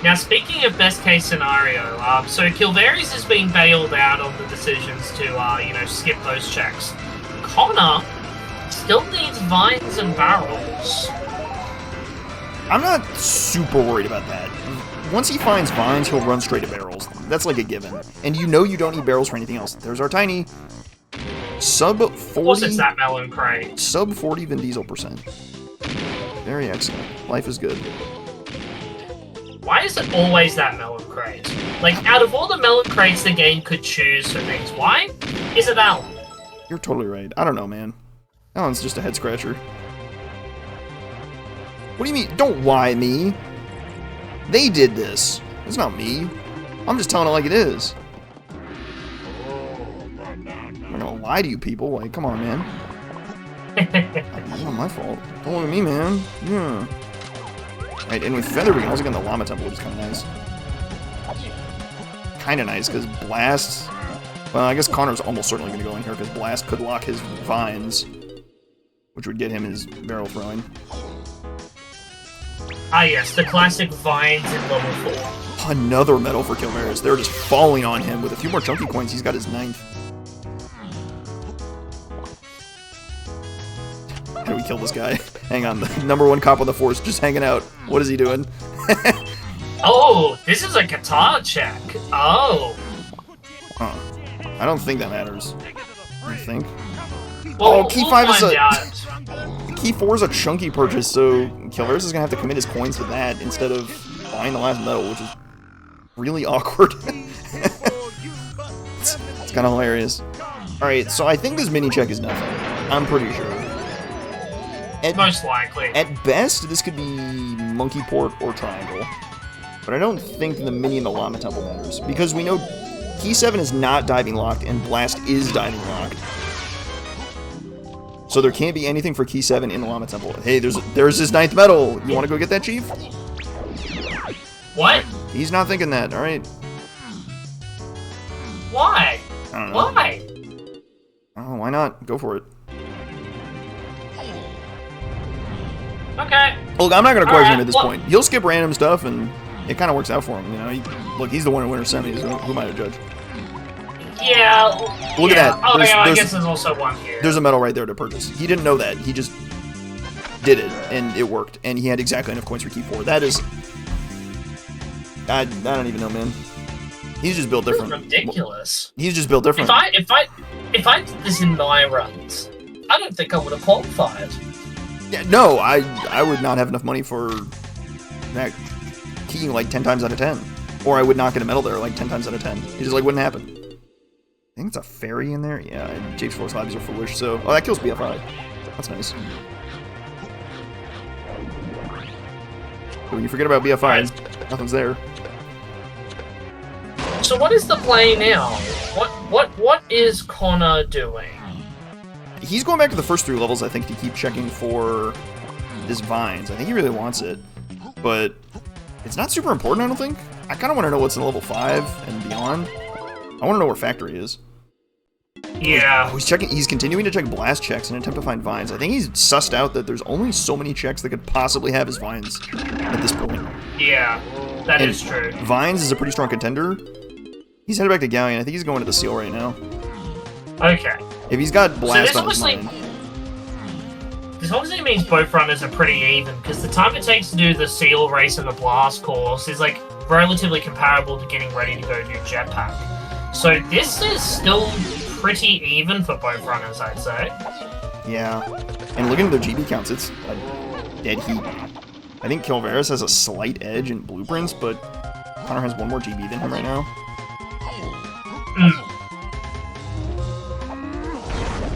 Now, speaking of best case scenario, so Kilvereis is being bailed out on the decisions to, skip those checks. Connor still needs vines and barrels. I'm not super worried about that. Once he finds vines, he'll run straight to barrels. That's like a given. And you know you don't need barrels for anything else. There's our tiny sub 40. Plus, it's that melon crate. Sub 40 Vin Diesel %. Very excellent. Life is good. Why is it always that melon crate? Like, out of all the melon crates the game could choose for things, why is it that one? You're totally right. I don't know, man. That one's just a head scratcher. What do you mean? Don't why me. They did this. It's not me. I'm just telling it like it is. I'm not gonna lie to you people. Like, come on, man. It's not my fault. Don't look at me, man. Yeah. Right, and with Feather, we can also get in the Llama Temple, which is kind of nice. Kind of nice, because Blast... Well, I guess Connor's almost certainly going to go in here, because Blast could lock his vines. which would get him his barrel throwing. Ah, yes, the classic vines in level 4. Another medal for Kilvereis. They're just falling on him. With a few more chunky coins, he's got his 9th. How do we kill this guy? Hang on, the #1 cop on the force just hanging out. What is he doing? Oh, this is a guitar check. Oh. Huh. I don't think that matters. I think. Well, Key we'll 5 is find a... out. Key 4 is a chunky purchase, so Kilvereis is going to have to commit his coins to that instead of buying the last medal, which is really awkward. It's kind of hilarious. Alright, so I think this mini check is nothing. I'm pretty sure. Most likely. At best, this could be monkey port or triangle. But I don't think the mini in the Llama Temple matters, because we know Key 7 is not diving locked, and Blast is diving locked. So there can't be anything for Key 7 in the Llama Temple. Hey, there's his 9th medal. You want to go get that, Chief? What? He's not thinking that, alright? Why? I don't know. Why? Oh, why not? Go for it. Okay. Look, I'm not going to question him at this well- point. He'll skip random stuff, and it kind of works out for him. You know, look, he's the winner semis. Who am I to judge? Yeah. Look at that. Oh, yeah, I There's- guess there's also one here. There's a medal right there to purchase. He didn't know that. He just did it, and it worked. And he had exactly enough coins for Key 4. That is... I don't even know, man. He's just built different. That's ridiculous. He's just built different. If I did this in my runs, I don't think I would have qualified. Yeah, no, I would not have enough money for that keying like 10 times out of 10. Or I would not get a medal there like 10 times out of 10. It just like wouldn't happen. I think it's a fairy in there. Yeah, and Jake's Force Hobbies are foolish, so... Oh, that kills BFI. That's nice. But when you forget about BFI, nothing's there. So what is the play now? What is Connor doing? He's going back to the first 3 levels, I think, to keep checking for his vines. I think he really wants it, but it's not super important, I don't think. I kind of want to know what's in level 5 and beyond. I want to know where Factory is. Yeah. Oh, he's continuing to check blast checks in an attempt to find vines. I think he's sussed out that there's only so many checks that could possibly have his vines at this point. Yeah, that is true. Vines is a pretty strong contender. He's headed back to Galleon. I think he's going to the seal right now. Okay. If he's got blast So on his mind. This obviously means both runners are pretty even, because the time it takes to do the seal race and the blast course is like relatively comparable to getting ready to go do jetpack. So this is still pretty even for both runners, I'd say. Yeah. And looking at their GB counts, it's a dead heat. I think Kilvereis has a slight edge in blueprints, but Connor has 1 more GB than him right now.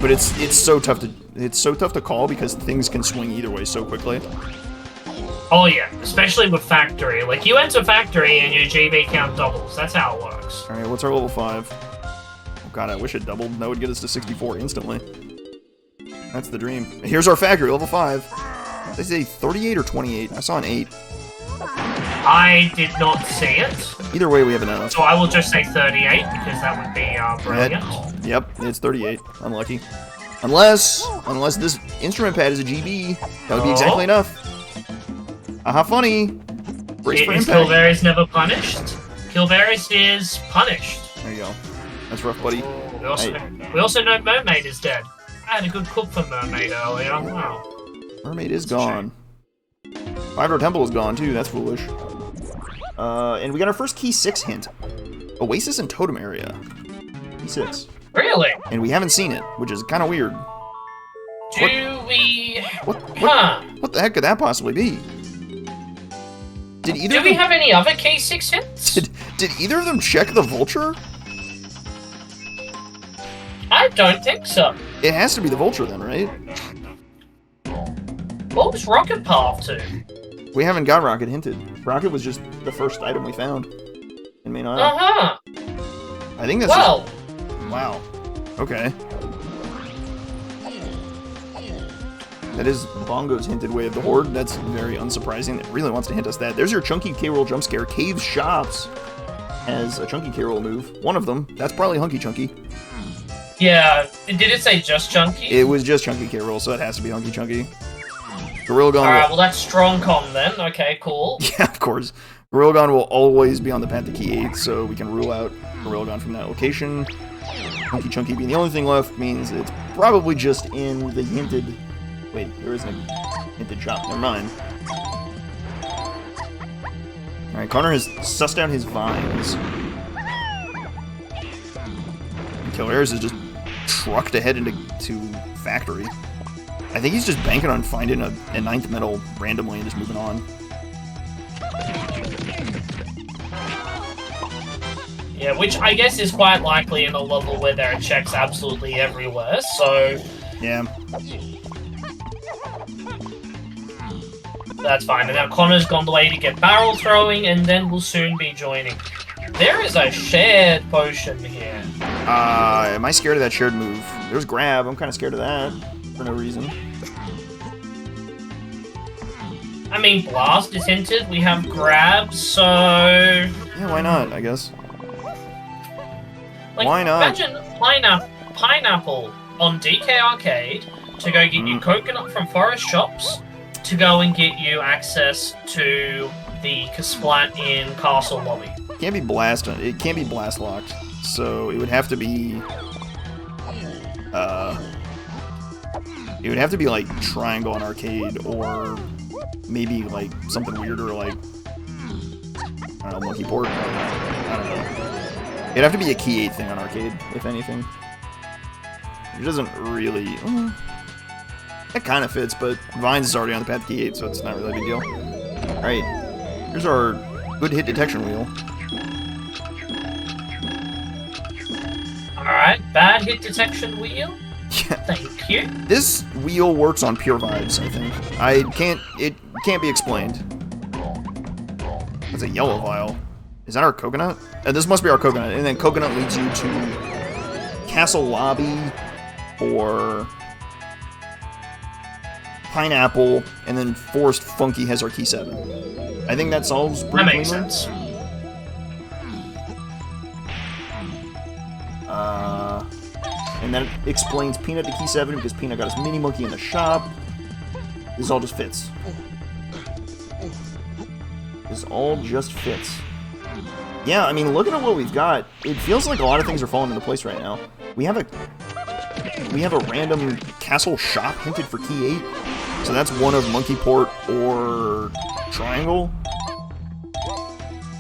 But it's so tough to call because things can swing either way so quickly. Oh yeah, especially with Factory. Like, you enter Factory and your GB count doubles. That's how it works. Alright, what's our level 5? Oh god, I wish it doubled. That would get us to 64 instantly. That's the dream. Here's our Factory, level 5. They say 38 or 28. I saw an 8. I did not see it. Either way, we have enough. So I will just say 38, because that would be brilliant. Yep, it's 38. Unlucky. Unless this instrument pad is a GB. That would be exactly enough. Aha, funny. Brace for Is impact. Kilvereis never punished? Kilvereis is punished. There you go. That's rough, buddy. We also know Mermaid is dead. I had a good cook for Mermaid earlier. Wow. Mermaid is gone. Five-Door Temple is gone, too. That's foolish. And we got our first Key 6 hint. Oasis and Totem Area. Key 6. Really? And we haven't seen it, which is kind of weird. Do we... What the heck could that possibly be? Did either Do we have any other K6 hints? Did either of them check the Vulture? I don't think so. It has to be the Vulture then, right? What was Rocket Path to? We haven't got Rocket hinted. Rocket was just the first item we found in Main Isle. Uh-huh. I think that's Well... Wow. Okay. That is Bongo's hinted way of the Horde. That's very unsurprising. It really wants to hint us that. There's your Chunky K-Roll jump scare. Cave Shops has a Chunky K-Roll move. One of them. That's probably Hunky Chunky. Yeah, did it say just Chunky? It was just Chunky K. Rool, so it has to be Hunky Chunky. Gorilla Gun. Alright, well that's strong com then. Okay, cool. Yeah, of course. Gorilla Gun will always be on the path to Key 8, so we can rule out Gorilla Gun from that location. Hunky Chunky being the only thing left means it's probably just in the hinted... Wait, there isn't a hinted shop. Never mind. Alright, Connor has sussed out his vines. And Kilvereis is just trucked ahead into Factory. I think he's just banking on finding a 9th metal randomly and just moving on. Yeah, which I guess is quite likely in a level where there are checks absolutely everywhere, so... Yeah. That's fine. And now Connor's gone the way to get barrel throwing, and then we'll soon be joining. There is a shared potion here. Am I scared of that shared move? There's grab. I'm kind of scared of that. For no reason. I mean, blast is hinted. We have grab, so... Yeah, why not, I guess. Like, why not? Imagine pineapple on DK Arcade to go get you coconut from forest shops to go and get you access to the Kasplat in Castle Lobby. It can't be blast locked, so it would have to be like Triangle on Arcade, or maybe like something weirder like I don't know, Monkey Port. I don't know. It'd have to be a Key 8 thing on Arcade, if anything. It doesn't really... That kind of fits, but Vines is already on the path to Key 8, so it's not really a big deal. Alright, here's our good hit detection wheel. Alright, bad hit detection wheel? Yeah. Thank you. This wheel works on pure vibes, I think. It can't be explained. That's a yellow vial. Is that our coconut? This must be our coconut, and then coconut leads you to Castle Lobby, or pineapple, and then Forest Funky has our key 7. I think that solves pretty That makes cleanly. sense. And that explains Peanut to key 7, because Peanut got his mini monkey in the shop. This all just fits. This all just fits. Yeah, I mean, looking at what we've got, it feels like a lot of things are falling into place right now. We have a random castle shop hinted for key 8, so that's one of Monkey Port or Triangle.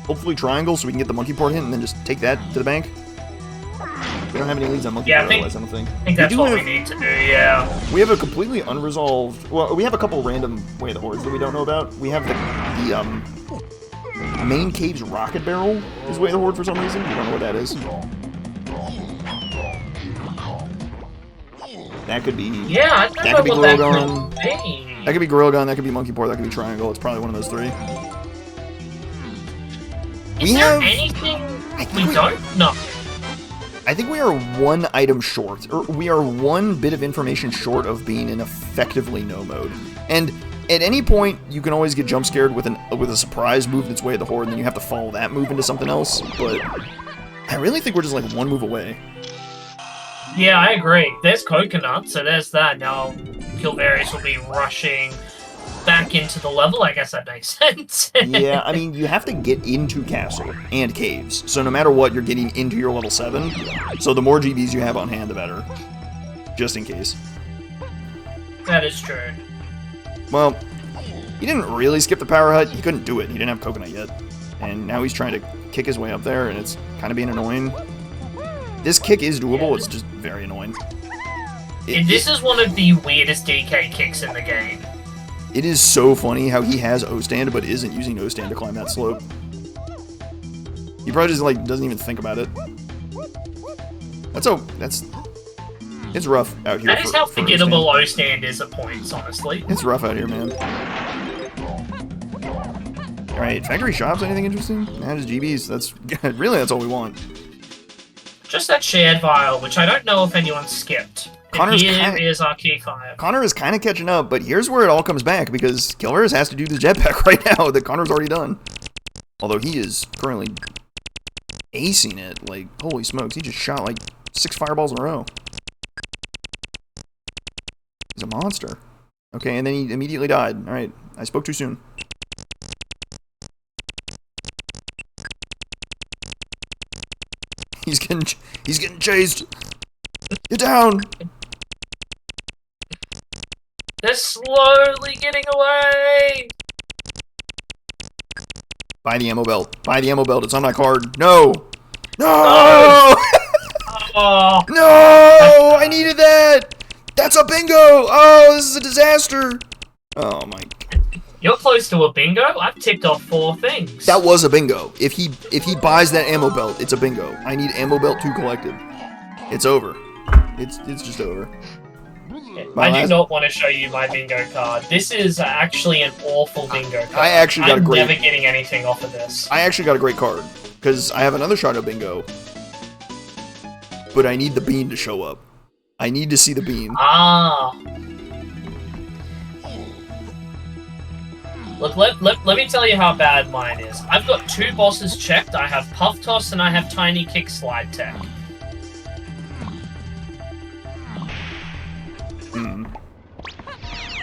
Hopefully Triangle, so we can get the Monkey Port hint and then just take that to the bank. We don't have any leads on Monkey Port otherwise, I don't think. I think that's what we need to do, yeah. We have a completely unresolved... Well, we have a couple random Way of the Hordes that we don't know about. We have the main cave's rocket barrel is Way of the Horde for some reason. We don't know what that is. That could be... Yeah, I don't know what that could be. That could be Gorilla Gun, that could be Monkey Port, that could be Triangle. It's probably one of those three. Is there anything we don't know? I think we are one item short, or we are one bit of information short of being in effectively no mode. And at any point, you can always get jump scared with a surprise move that's Way of the Horde, and then you have to follow that move into something else. But I really think we're just like one move away. Yeah, I agree. There's coconut, so there's that. Now Kilvereis will be rushing back into the level. I guess that makes sense. Yeah, I mean, you have to get into castle and caves. So no matter what, you're getting into your level 7. So the more GBs you have on hand, the better. Just in case. That is true. Well, he didn't really skip the power hut. He couldn't do it. He didn't have coconut yet. And now he's trying to kick his way up there, and it's kind of being annoying. This kick is doable, Yeah. It's just very annoying. This is one of the weirdest DK kicks in the game. It is so funny how he has O-stand, but isn't using O-stand to climb that slope. He probably just, like, doesn't even think about it. It's rough out here. That is how forgettable O-stand is at points, honestly. It's rough out here, man. Alright, factory shops, anything interesting? Nah, just GBs. That's all we want. Just that shared vial, which I don't know if anyone skipped. Here is our key 5. Connor is kind of catching up, but here's where it all comes back, because Kilvereis has to do the jetpack right now that Connor's already done. Although he is currently acing it. Like, holy smokes, he just shot like 6 fireballs in a row. a monster. Okay, and then he immediately died. All right, I spoke too soon. He's getting chased. Get down. They're slowly getting away. Buy the ammo belt. Buy the ammo belt. It's on my card. No. No. Oh. No. I needed that. That's a bingo. Oh, this is a disaster. Oh my. You're close to a bingo. I've ticked off 4 things. That was a bingo. If he buys that ammo belt, it's a bingo. I need ammo belt 2 collected. It's over. It's just over. I do not want to show you my bingo card. This is actually an awful bingo card. I actually got a great. I'm never getting anything off of this. I actually got a great card because I have another shot of bingo, but I need the bean to show up. I need to see the bean. Ah. Look, let me tell you how bad mine is. I've got 2 bosses checked. I have Puff Toss and I have Tiny Kick Slide Tech.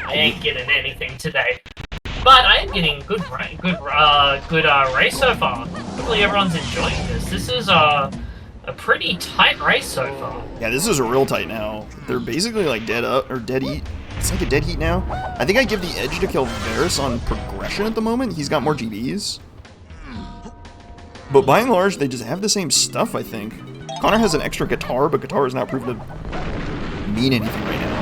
I ain't getting anything today, but I am getting good race so far. Hopefully everyone's enjoying this. This is a pretty tight race so far. Yeah, this is a real tight now. They're basically like dead up or dead heat. It's like a dead heat now. I think I give the edge to Kilvereis on progression at the moment. He's got more GBs, but by and large they just have the same stuff. I think Connor has an extra guitar, but guitar is not proven to mean anything right now.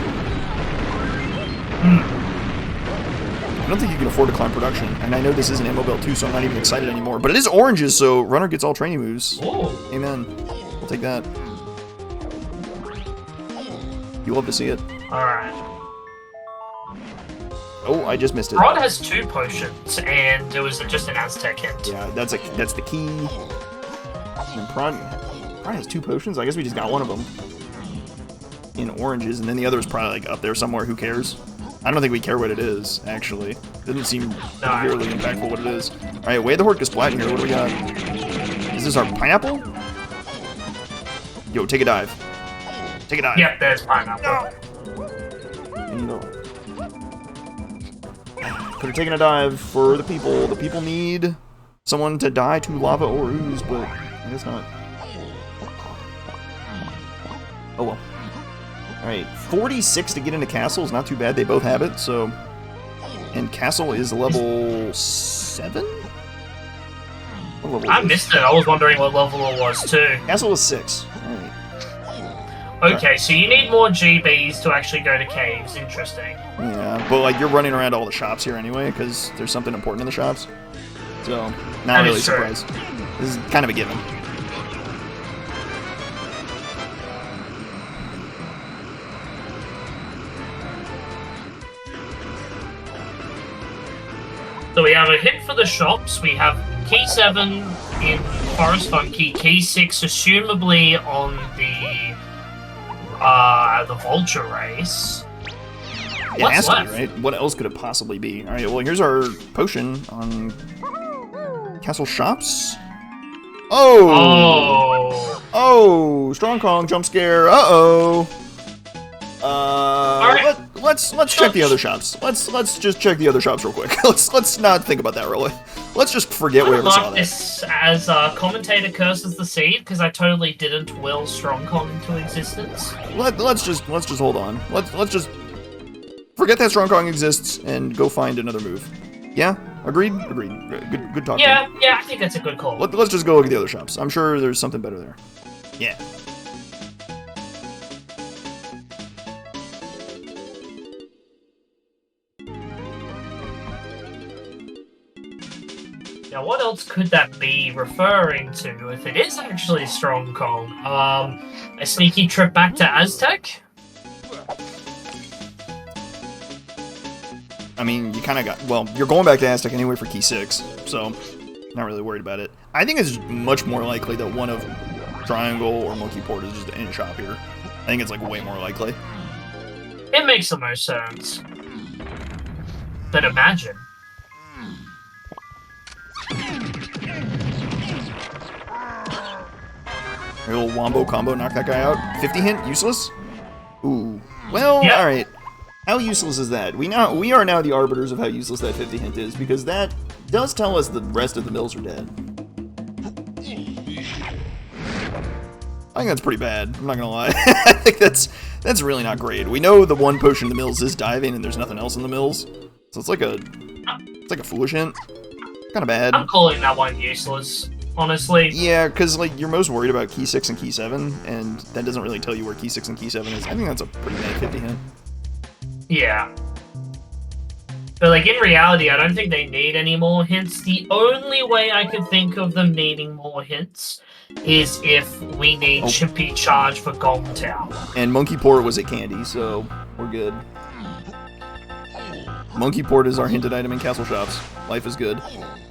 I don't think you can afford to climb production, and I know this is an ammo belt too, so I'm not even excited anymore. But it is oranges, so runner gets all training moves. Ooh. Amen. We'll take that. You love to see it. Alright. Oh, I just missed it. Rod has 2 potions, and it was just an Aztec hint. Yeah, that's the key. And Prawn has 2 potions. I guess we just got one of them in oranges, and then the other is probably like up there somewhere. Who cares? I don't think we care what it is, actually. Doesn't seem particularly impactful what it is. Alright, Way the Horde Kasplat here. What do we got? Is this our pineapple? Yo, take a dive. Take a dive. Yep, there's pineapple. No. Could have taken a dive for the people. The people need someone to die to lava or ooze, but I guess not. Oh well. Alright, 46 to get into Castle is not too bad. They both have it, so... And Castle is level 7? What level I missed it. I was wondering what level it was, too. Castle is 6. Alright. Okay, so you need more GBs to actually go to caves. Interesting. Yeah, but like you're running around all the shops here anyway, because there's something important in the shops. So, not really surprised. This is kind of a given. So we have a hit for the shops. We have Key 7 in Forest Funky, Key 6 assumably on the Vulture race. It has to be, right? What else could it possibly be? Alright, well here's our potion on Castle Shops. Oh! Oh! Strong Kong jump scare. Uh-oh. Alright. Let's check the other shops. Let's just check the other shops real quick. let's not think about that really. Let's just forget we ever saw that. This as commentator curses the seed because I totally didn't will Strong Kong into existence. Let's just hold on. Let's just forget that Strong Kong exists and go find another move. Yeah, agreed. Good talk. Yeah, I think that's a good call. Let's just go look at the other shops. I'm sure there's something better there. Yeah. Now, what else could that be referring to if it is actually Strong Kong? A sneaky trip back to Aztec? I mean, you kind of got... Well, you're going back to Aztec anyway for Key 6, so not really worried about it. I think it's much more likely that one of Triangle or Monkey Port is just in a shop here. I think it's, like, way more likely. It makes the most sense. But imagine. A little wombo combo, knock that guy out. 50 hint, useless? Ooh. Well, yep. Alright. How useless is that? We are now the arbiters of how useless that 50 hint is, because that does tell us the rest of the mills are dead. I think that's pretty bad. I'm not gonna lie. I think that's really not great. We know the one potion in the mills is diving, and there's nothing else in the mills, so it's like a foolish hint. Kind of bad. I'm calling that one useless, honestly. Yeah, because like you're most worried about key 6 and key 7, and that doesn't really tell you where key 6 and key 7 is. I think that's a pretty bad 50 hint. Yeah. But like in reality, I don't think they need any more hints. The only way I could think of them needing more hints is if we need Chimpy Charge for Golden Tower. And Monkey Port was a candy, so we're good. Monkey Port is our hinted item in castle shops. Life is good.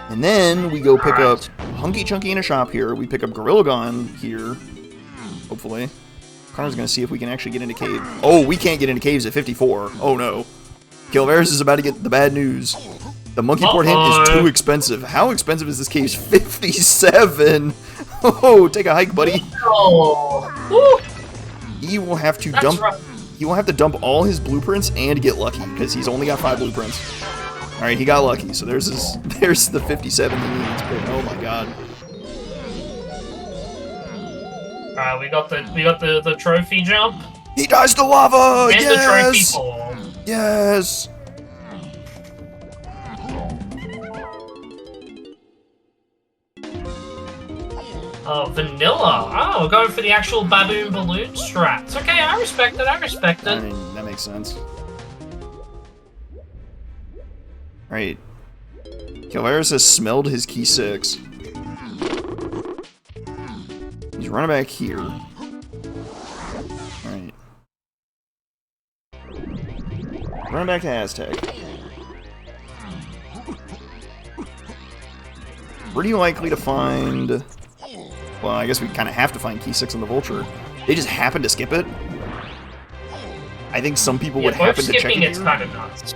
And then we go pick up Hunky Chunky in a shop here. We pick up Gorilla here, hopefully. Connor's gonna see if we can actually get into cave. Oh, we can't get into caves at 54. Oh no. Kilvereis is about to get the bad news. The Monkey Port hint is too expensive. How expensive is this cave? 57. Oh, take a hike, buddy. Oh. He will have to dump. He will have to dump all his blueprints and get lucky because he's only got 5 blueprints. All right, he got lucky, so there's the 57 he needs. But oh my god. Alright, we got the trophy jump. He dies to lava. And yes. the trophy fall. Yes. Oh, vanilla. Oh, we're going for the actual baboon balloon strats. Okay, I respect it. I respect it. I mean, that makes sense. Alright. Kilvereis has smelled his key 6. He's running back here. Alright. Running back to Aztec. Pretty likely to find... Well, I guess we kind of have to find key 6 on the Vulture. They just happen to skip it. I think some people would happen to check it. Skipping it's kind of nuts.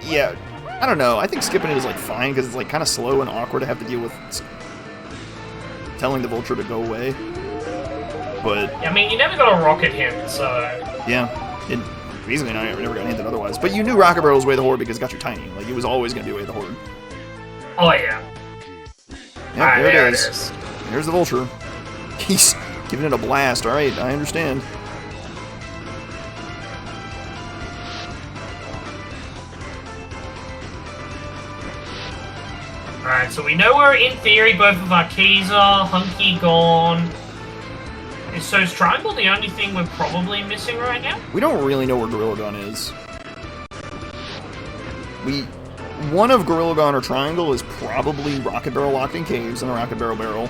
Yeah, I don't know. I think skipping it is like fine because it's like kind of slow and awkward to have to deal with telling the Vulture to go away. But I mean, you never got a rocket hint, so yeah, basically I never got hinted otherwise. But you knew Rocket Barrel was Way of the Horde because it got you tiny. Like it was always going to be Way of the Horde. Oh yeah. Yeah, Right, there it is. There's the Vulture. He's giving it a blast. All right, I understand. Alright, so we know where, in theory, both of our keys are. Hunky gone. So is Triangle the only thing we're probably missing right now? We don't really know where Gorilla Gun is. One of Gorilla Gun or Triangle is probably Rocket Barrel locked in caves and the Rocket Barrel.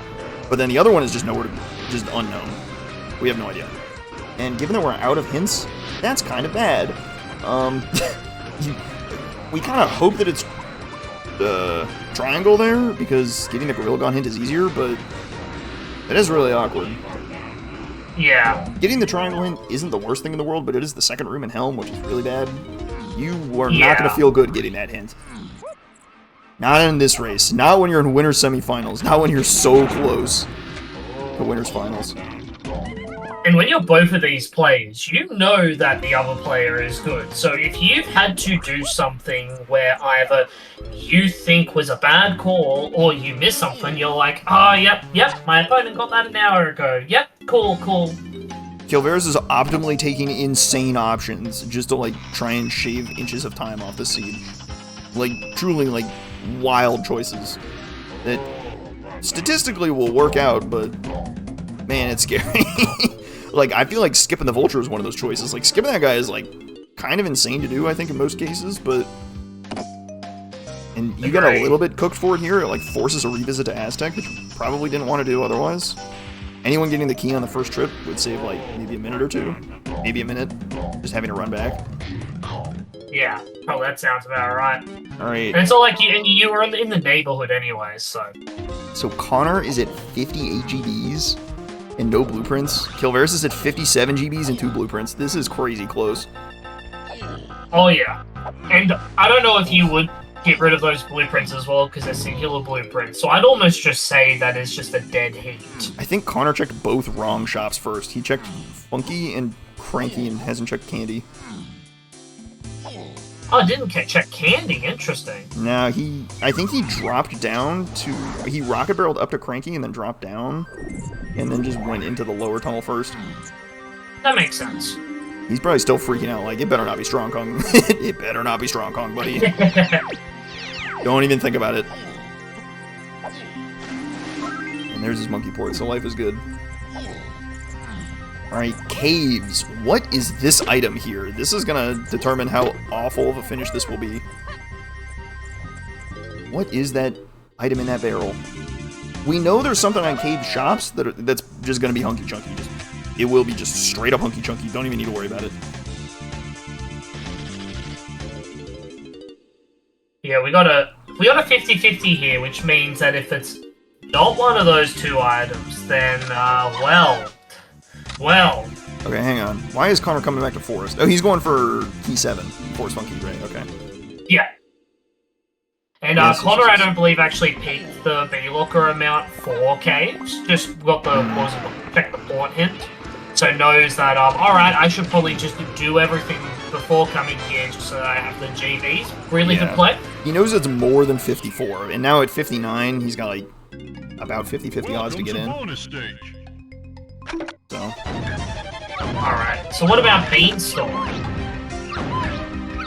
But then the other one is just just unknown. We have no idea. And given that we're out of hints, that's kind of bad. We kind of hope that it's Triangle there, because getting the Gorilla Gun hint is easier, but it is really awkward. Yeah. Getting the Triangle hint isn't the worst thing in the world, but it is the second room in Helm, which is really bad. You are not going to feel good getting that hint. Not in this race. Not when you're in winner's semifinals. Not when you're so close to winner's finals. And when you're both of these players, you know that the other player is good. So if you've had to do something where either you think was a bad call or you miss something, you're like, oh, yep, my opponent got that an hour ago. Yep, cool. Kilvereis is optimally taking insane options just to, like, try and shave inches of time off the seed. Like, truly, like, wild choices that statistically will work out, but, man, it's scary. Like, I feel like skipping the Vulture is one of those choices. Like, skipping that guy is, like, kind of insane to do, I think, in most cases, but... And you get a little bit cooked for it here. It, like, forces a revisit to Aztec, which you probably didn't want to do otherwise. Anyone getting the key on the first trip would save, like, maybe a minute or two. Maybe a minute. Just having to run back. Yeah. Oh, that sounds about right. Alright. And it's all like you were in the neighborhood anyway, so... So Connor is at 58 GBs and no blueprints. Kilvereis is at 57 GBs and 2 blueprints. This is crazy close. Oh, yeah. And I don't know if you would get rid of those blueprints as well, because they're singular blueprints. So I'd almost just say that is just a dead heat. I think Connor checked both wrong shops first. He checked Funky and Cranky and hasn't checked Candy. Oh, I didn't check candy. Interesting. Now I think he dropped down to, he rocket barreled up to Cranky and then dropped down, and then just went into the lower tunnel first. That makes sense. He's probably still freaking out, like, it better not be Strong Kong. It better not be Strong Kong, buddy. Don't even think about it. And there's his monkey port, so life is good. Alright, caves. What is this item here? This is gonna determine how awful of a finish this will be. What is that item in that barrel? We know there's something on cave shops that's just gonna be hunky chunky. It will be just straight up hunky chunky. Don't even need to worry about it. Yeah, we got a 50-50 here, which means that if it's not one of those two items, then well. Okay, hang on. Why is Connor coming back to Forest? Oh, he's going for key 7. Forest Funky, right? Okay. Yeah. And Yes, Connor, yes. I don't believe, actually peaked the B-Locker amount for caves. Just got the, check the port hint. So knows that, alright, I should probably just do everything before coming here just so that I have the GBs really to play. He knows it's more than 54, and now at 59, he's got like about 50-50 odds to get in. So. Alright, so what about Beanstalk?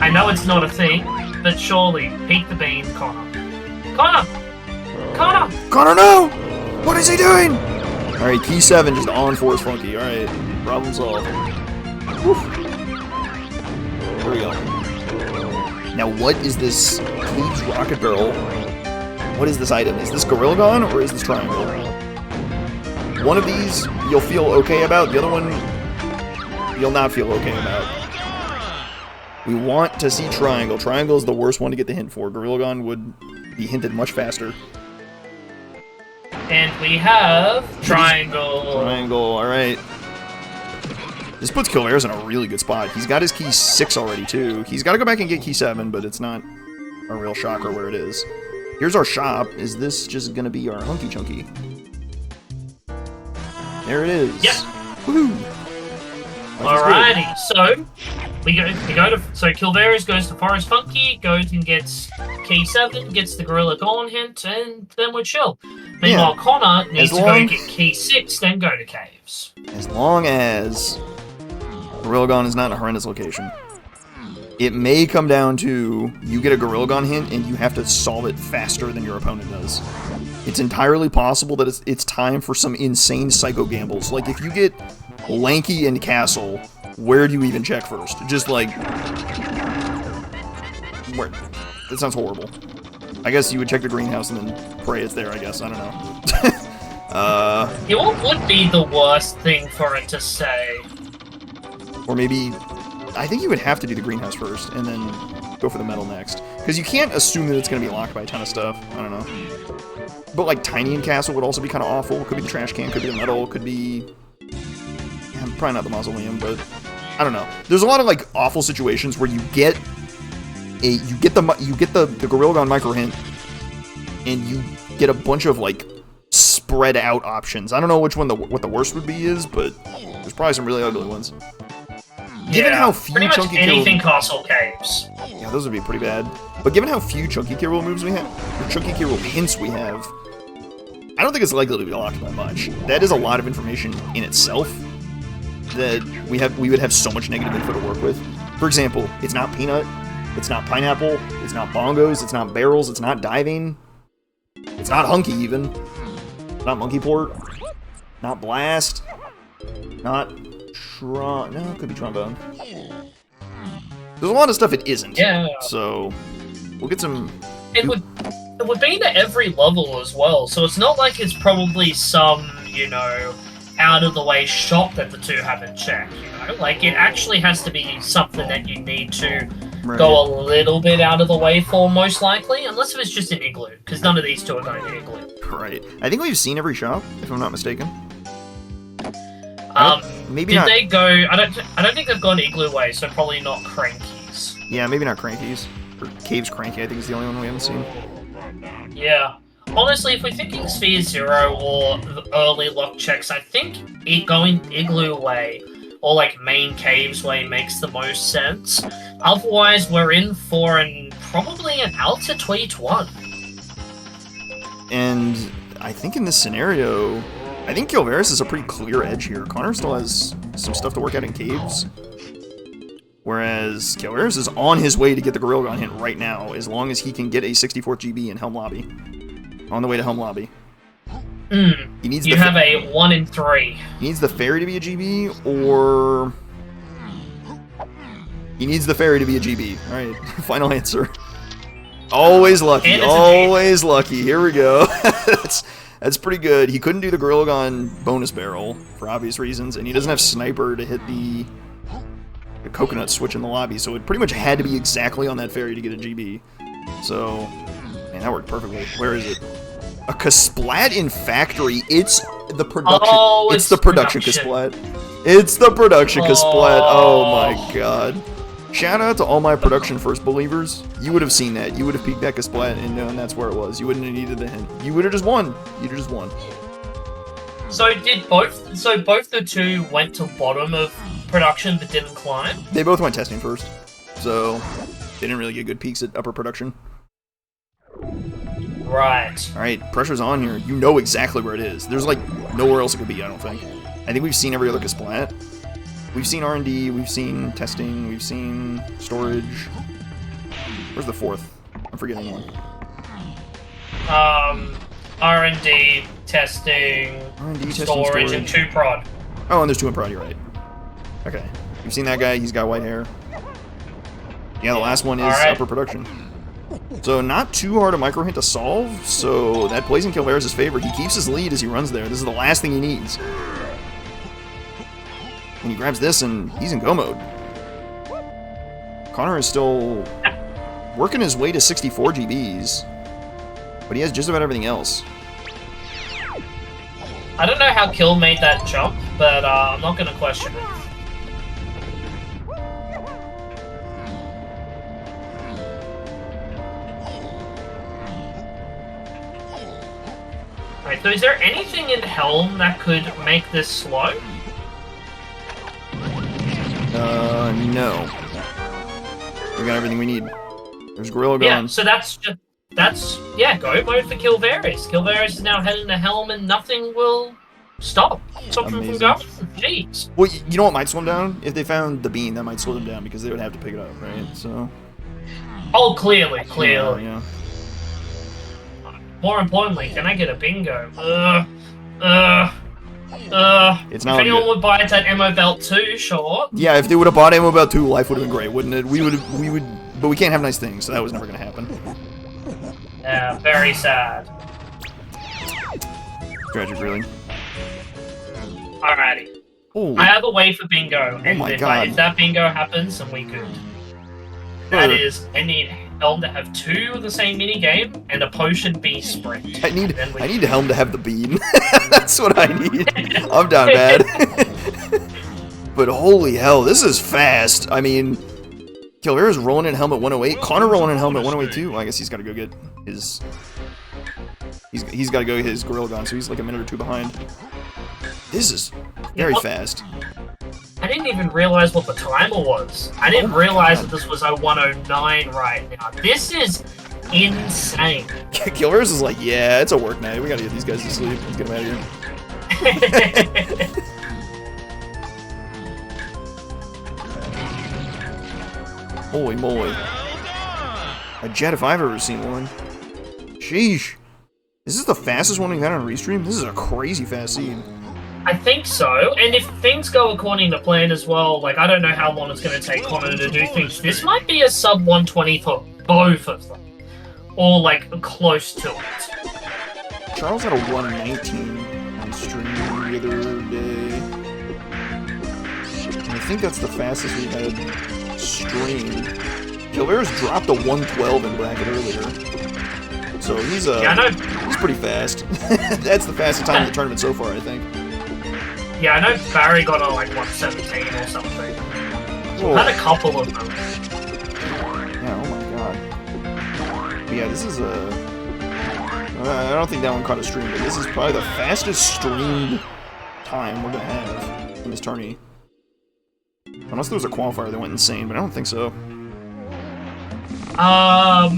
I know it's not a thing, but surely, peek the bean, Connor. Connor! Connor, no! What is he doing? Alright, key 7 just on Forest Funky. Alright, problem solved. Whew. There we go. Now, what is this Cave's Rocket Barrel? What is this item? Is this Gorilla Gun or is this Triangle? One of these you'll feel okay about, the other one you'll not feel okay about. We want to see Triangle. Triangle is the worst one to get the hint for. Gorilla Gun would be hinted much faster. And we have Triangle. Triangle, alright. This puts Kilvereis in a really good spot. He's got his key 6 already, too. He's got to go back and get key 7, but it's not a real shocker where it is. Here's our shop. Is this just going to be our hunky chunky? There it is. Yep. Woohoo! Alrighty, so we go to Kilvereis goes to Forest Funky, goes and gets key 7, gets the Gorilla Gone hint, and then we're chill. Meanwhile, Connor needs to go get key 6, then go to caves. As long as Gorilla Gone is not in a horrendous location. It may come down to you get a Gorilla Gun hint and you have to solve it faster than your opponent does. It's entirely possible that it's time for some insane psycho gambles. Like, if you get Lanky and Castle, where do you even check first? Just like... Where? That sounds horrible. I guess you would check the greenhouse and then pray it's there, I guess. I don't know. Yeah, what would be the worst thing for it to say? Or maybe... I think you would have to do the greenhouse first, and then go for the metal next. Because you can't assume that it's going to be locked by a ton of stuff. I don't know. But, like, Tiny and Castle would also be kind of awful. Could be the trash can, could be the metal, could be... Yeah, probably not the mausoleum, but... I don't know. There's a lot of, like, awful situations where you get the Gorilla Gun micro hint, and you get a bunch of, like, spread out options. I don't know which one what the worst would be is, but there's probably some really ugly ones. Given how few pretty much chunky anything Castle Caves. Yeah, those would be pretty bad. But given how few chunky key rule moves we have, or chunky key rule hints we have, I don't think it's likely to be locked by much. That is a lot of information in itself that we would have so much negative info to work with. For example, it's not peanut, it's not pineapple, it's not bongos, it's not barrels, it's not diving, it's not hunky even, not monkey port, not blast, not no, it could be trombone. There's a lot of stuff it isn't. Yeah. So we'll get some. It would be to every level as well, so it's not like it's probably some, out of the way shop that the two haven't checked, Like, it actually has to be something that you need to go a little bit out of the way for, most likely, unless if it's just an igloo, because none of these two are going to igloo. Right. I think we've seen every shop, if I'm not mistaken. Maybe did not. they go? I don't think they've gone igloo way, so probably not Crankies. Yeah, maybe not Crankies. Or Cave's Cranky, I think is the only one we haven't seen. Yeah. Honestly, if we're thinking Sphere 0 or the early lock checks, I think going igloo way or like main caves where he makes the most sense. Otherwise, we're in for probably an Alta Tweet 1. And I think in this scenario, I think Kilvereis is a pretty clear edge here. Connor still has some stuff to work out in caves. Whereas Kilvereis is on his way to get the Gorilla Gun hit right now, as long as he can get a 64 GB in Helm Lobby. On the way to Helm Lobby. He needs you have a 1 in 3. He needs the Fairy to be a GB, or... He needs the Fairy to be a GB. Alright, final answer. Always lucky, always lucky. Here we go. That's pretty good. He couldn't do the Gorilla Gun bonus barrel, for obvious reasons, and he doesn't have Sniper to hit the coconut switch in the lobby, so it pretty much had to be exactly on that Fairy to get a GB. So, man, that worked perfectly. Where is it? A Kasplat in factory. It's the production. Oh, it's the production Kasplat. It's the production Kasplat. Oh my god. Shout out to all my production first believers. You would have seen that. You would have peeked that Kasplat and known that's where it was. You wouldn't have needed the hint. You would have just won. You'd have just won. So did both? So both the two went to bottom of production but didn't climb? They both went testing first, so they didn't really get good peeks at upper production. Right. Alright, pressure's on here. You know exactly where it is. There's like nowhere else it could be, I don't think. I think we've seen every other Kasplat. We've seen R&D, we've seen testing, we've seen storage. Where's the fourth? I'm forgetting one. R&D, testing, storage, and 2 prod. Oh, and there's 2 in prod, you're right. Okay. You've seen that guy, he's got white hair. Yeah, the last one is upper production. So not too hard a micro hint to solve, so that plays in Kilvereis' favor. He keeps his lead as he runs there. This is the last thing he needs. And he grabs this and he's in go mode. Connor is still working his way to 64 GBs, but he has just about everything else. I don't know how Kill made that jump, but I'm not going to question it. Right, so is there anything in Helm that could make this slow? No. We got everything we need. There's Gorilla Gun. Yeah, so that's go mode for Kilvereis. Kilvereis is now heading to Helm and nothing will stop him from going. Jeez. Well, you know what might slow him down? If they found the bean, that might slow them down because they would have to pick it up, right? So. Oh, clearly. Yeah. More importantly, can I get a bingo? It's not if anyone would buy it at Ammo Belt 2, sure. Yeah, if they would have bought Ammo Belt 2, life would have been great, wouldn't it? We would, but we can't have nice things, so that was never going to happen. Yeah, very sad. Tragic, really. Alrighty. Holy. I have a way for bingo, and my God. if that bingo happens, then we good. That is, I need Helm to have 2 of the same minigame, and a potion be sprint. I need Helm to have the bean. That's what I need. I'm down bad. But holy hell, this is fast. I mean, Kilvereis rolling in Helm at 108. Connor rolling in Helm at 108 too. Well, I guess he's got to go get his... He's got to go get his Gorilla Gun, so he's like a minute or 2 behind. This is very fast. I didn't even realize what the timer was. I didn't realize that this was a 109 right now. This is insane. Kilvereis is like, yeah, it's a work night. We gotta get these guys to sleep. Let's get them out of here. Holy moly. A jet if I've ever seen one. Sheesh. Is this the fastest one we've had on Restream? This is a crazy fast seed. I think so, and if things go according to plan as well, like, I don't know how long it's going to take Connor to do things. This might be a sub 120 for both of them. Or, like, close to it. Charles had a 119 on stream the other day. And I think that's the fastest we had streamed. Kilvereis dropped a 112 in bracket earlier. So he's he's pretty fast. That's the fastest time in the tournament so far, I think. Yeah, I know Barry got on like 117 or something. We've had a couple of them. Yeah, oh my god. But yeah, this is I don't think that one caught a stream, but this is probably the fastest streamed time we're gonna have in this tourney. Unless there was a qualifier that went insane, but I don't think so. I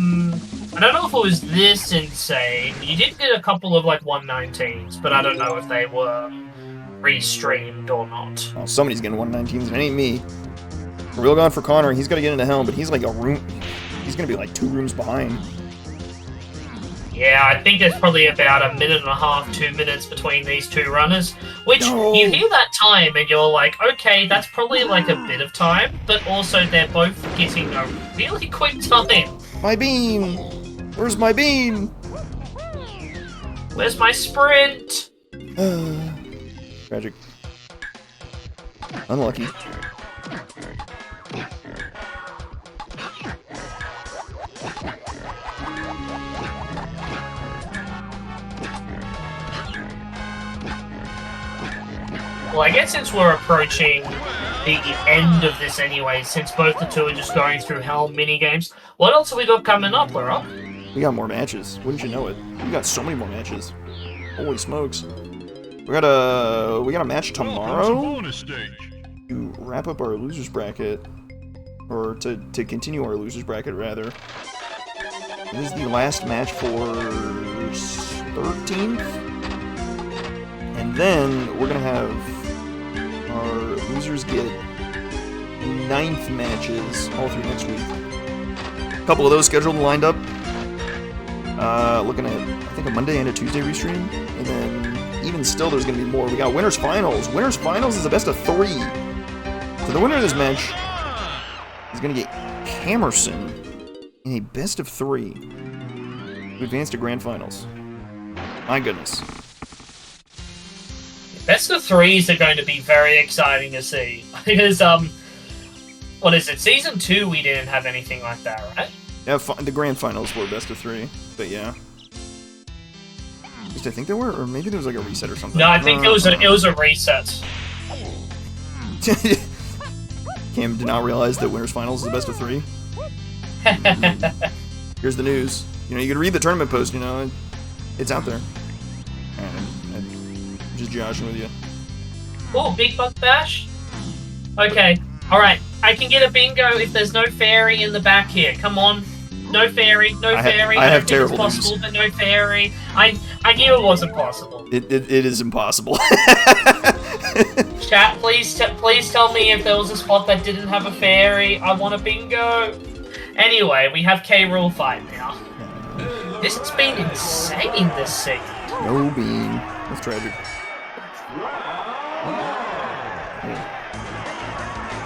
don't know if it was this insane. You did get a couple of like 119s, but I don't know if they were restreamed or not. Oh, somebody's getting 119s, and it ain't me. Real gone for Connor. He's got to get into Helm, but he's like a room. He's gonna be like 2 rooms behind. Yeah, I think there's probably about 1.5 minutes, 2 minutes between these 2 runners. Which, you hear that time and you're like, okay, that's probably like a bit of time, but also they're both getting a really quick time. My beam! Where's my beam? Where's my sprint? Tragic. Unlucky. Well, I guess since we're approaching the end of this anyway, since both the two are just going through Helm minigames, what else have we got coming up, Laura? We got more matches. Wouldn't you know it? We got so many more matches. Holy smokes. We got a match tomorrow to wrap up our losers bracket. Or to continue our losers bracket, rather. This is the last match for 13th. And then we're going to have our losers get 9th matches all through next week. A couple of those scheduled and lined up. Looking at, I think, a Monday and a Tuesday restream. And then, even still, there's going to be more. We got Winners Finals. Winners Finals is a best of 3. So the winner of this match is going to get Camerson in a best of 3 to advance to Grand Finals. My goodness. Best of 3s are going to be very exciting to see. Because, what is it? Season 2, we didn't have anything like that, right? Yeah, the Grand Finals were best of 3, but yeah. At least I think they were, or maybe there was like a reset or something. No, I think it was a reset. Cam did not realize that Winners Finals is the best of 3. Here's the news. You know, you can read the tournament post, you know, it's out there. I'm just joshing with you. Oh, Big Buck Bash? Okay, alright. I can get a bingo if there's no fairy in the back here. Come on. No fairy, no fairy. I have don't think terrible it's possible, news. But no fairy. I knew it wasn't possible. It is impossible. Chat, please tell me if there was a spot that didn't have a fairy. I want a bingo. Anyway, we have K-Rool fight now. This has been insane this segment. No beam. That's tragic.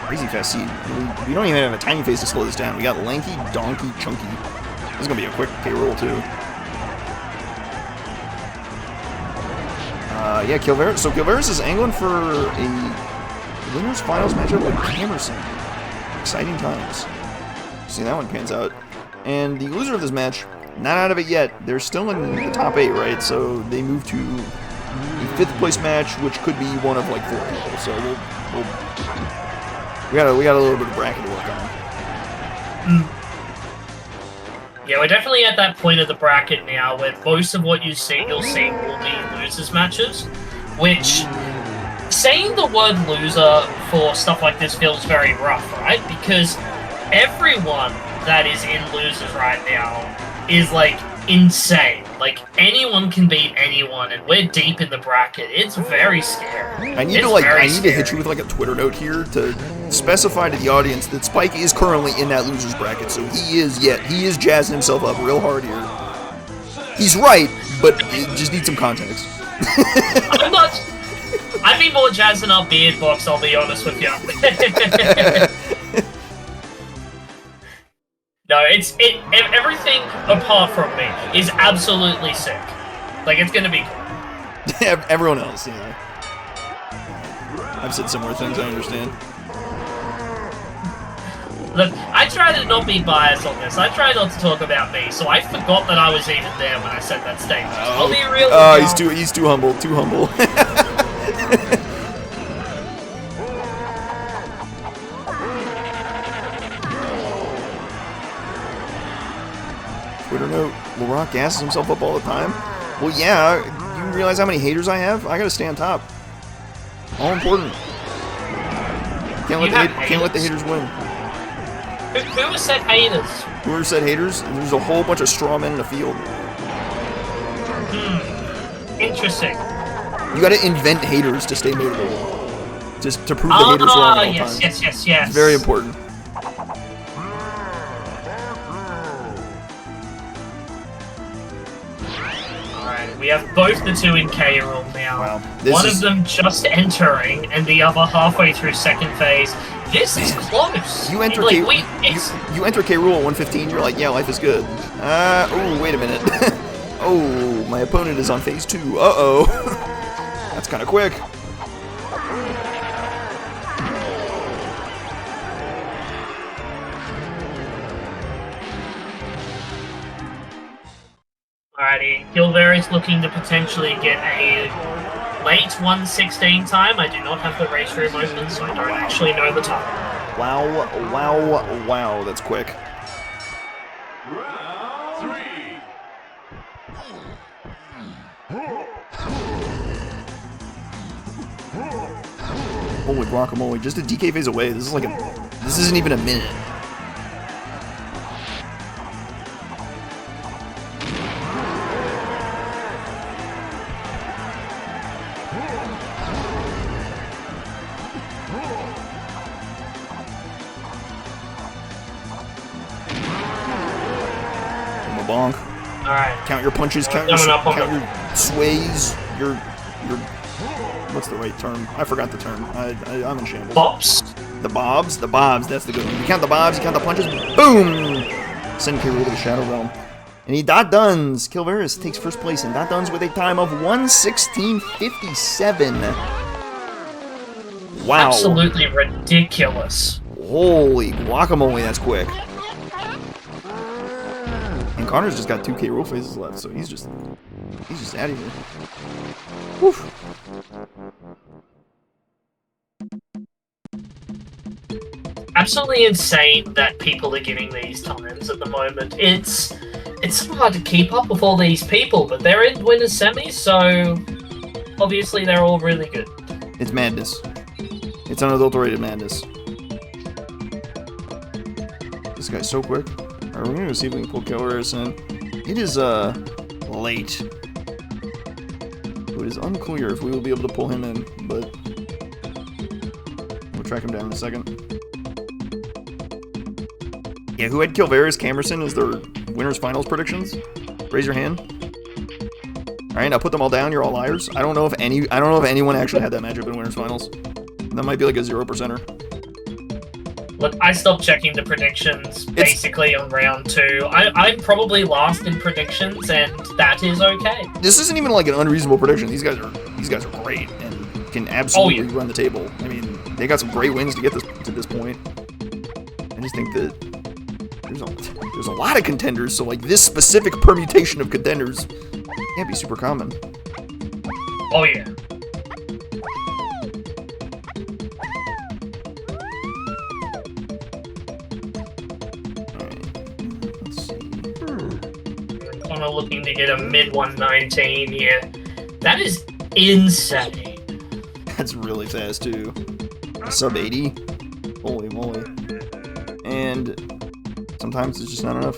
Crazy fast seed. We don't even have a tiny face to slow this down. We got Lanky, Donkey, Chunky. This is going to be a quick K-Rool, too. Yeah, Kilvereis. So Kilvereis is angling for a winners finals matchup with Camerson. Exciting times. See that one pans out. And the loser of this match, not out of it yet. They're still in the top 8, right? So they move to the 5th place match, which could be one of like 4 people. So we got a little bit of bracket to work on. Yeah, we're definitely at that point of the bracket now where most of what you'll see will be losers matches, which saying the word loser for stuff like this feels very rough, right? Because everyone that is in losers right now is like insane. Like anyone can beat anyone, and we're deep in the bracket. It's very scary. I need to hit you with like a Twitter note here to specify to the audience that Spike is currently in that losers bracket, so he is jazzing himself up real hard here. He's right, but it just needs some context. I'd be more jazzing up Beard Box, I'll be honest with you. No, everything apart from me is absolutely sick. Like, it's gonna be cool. Everyone else, you know. I've said similar things, I understand. Look, I try to not be biased on this. I try not to talk about me, so I forgot that I was even there when I said that statement. I'll be real. Oh, he's too humble, too humble. Twitter note, LaRock gasses himself up all the time. Well, yeah, you realize how many haters I have? I gotta stay on top. All important. Can't let the haters win. Who said haters? Whoever said haters, there's a whole bunch of straw men in the field. Interesting. You gotta invent haters to stay motivated. Just to prove the haters wrong at all times. Yes. It's very important. Alright, we have both the two in K Rool now. Wow. One of them just entering, and the other halfway through second phase. This is close. You enter like, you enter K Rool at 115, you're like, yeah, life is good. Oh, wait a minute. Oh, my opponent is on phase 2. Uh-oh. That's kind of quick. Alrighty, Kilvereis looking to potentially get a late 1:16 time. I do not have the race room open, so I don't actually know the time. Wow, that's quick. Holy guacamole, just a DK phase away. This isn't even a minute. Bonk. Alright. Count your punches, count your sways, your what's the right term? I forgot the term. I'm in shambles. Bobs? The bobs, that's the good one. You count the bobs, you count the punches, boom! Send K Rool to the Shadow Realm. And he dot-duns. Kilvereis takes first place and dot-duns with a time of 1:16.57. Wow. Absolutely ridiculous. Holy guacamole, that's quick. And Connor's just got 2 K Rool phases left, so he's just out of here. Whew. Absolutely insane that people are getting these times at the moment. It's hard to keep up with all these people, but they're in winners semis, so obviously they're all really good. It's madness. It's unadulterated madness. This guy's so quick. Alright, we're gonna see if we can pull Kilvereis in. It is late. So it is unclear if we will be able to pull him in, but we'll track him down in a second. Yeah, who had Kilvereis Camerson as their winners finals predictions? Raise your hand. Alright, now put them all down, you're all liars. I don't know if anyone actually had that matchup in winners finals. That might be like a 0%er. Look, I stopped checking the predictions basically on round 2. I'm probably last in predictions, and that is okay. This isn't even like an unreasonable prediction. These guys are great and can absolutely run the table. I mean, they got some great wins to get to this point. I just think that there's a lot of contenders, so like this specific permutation of contenders can't be super common. Oh yeah. Connor looking to get a mid 119 here. That is insane. That's really fast too. A sub 80? Holy moly. And sometimes it's just not enough.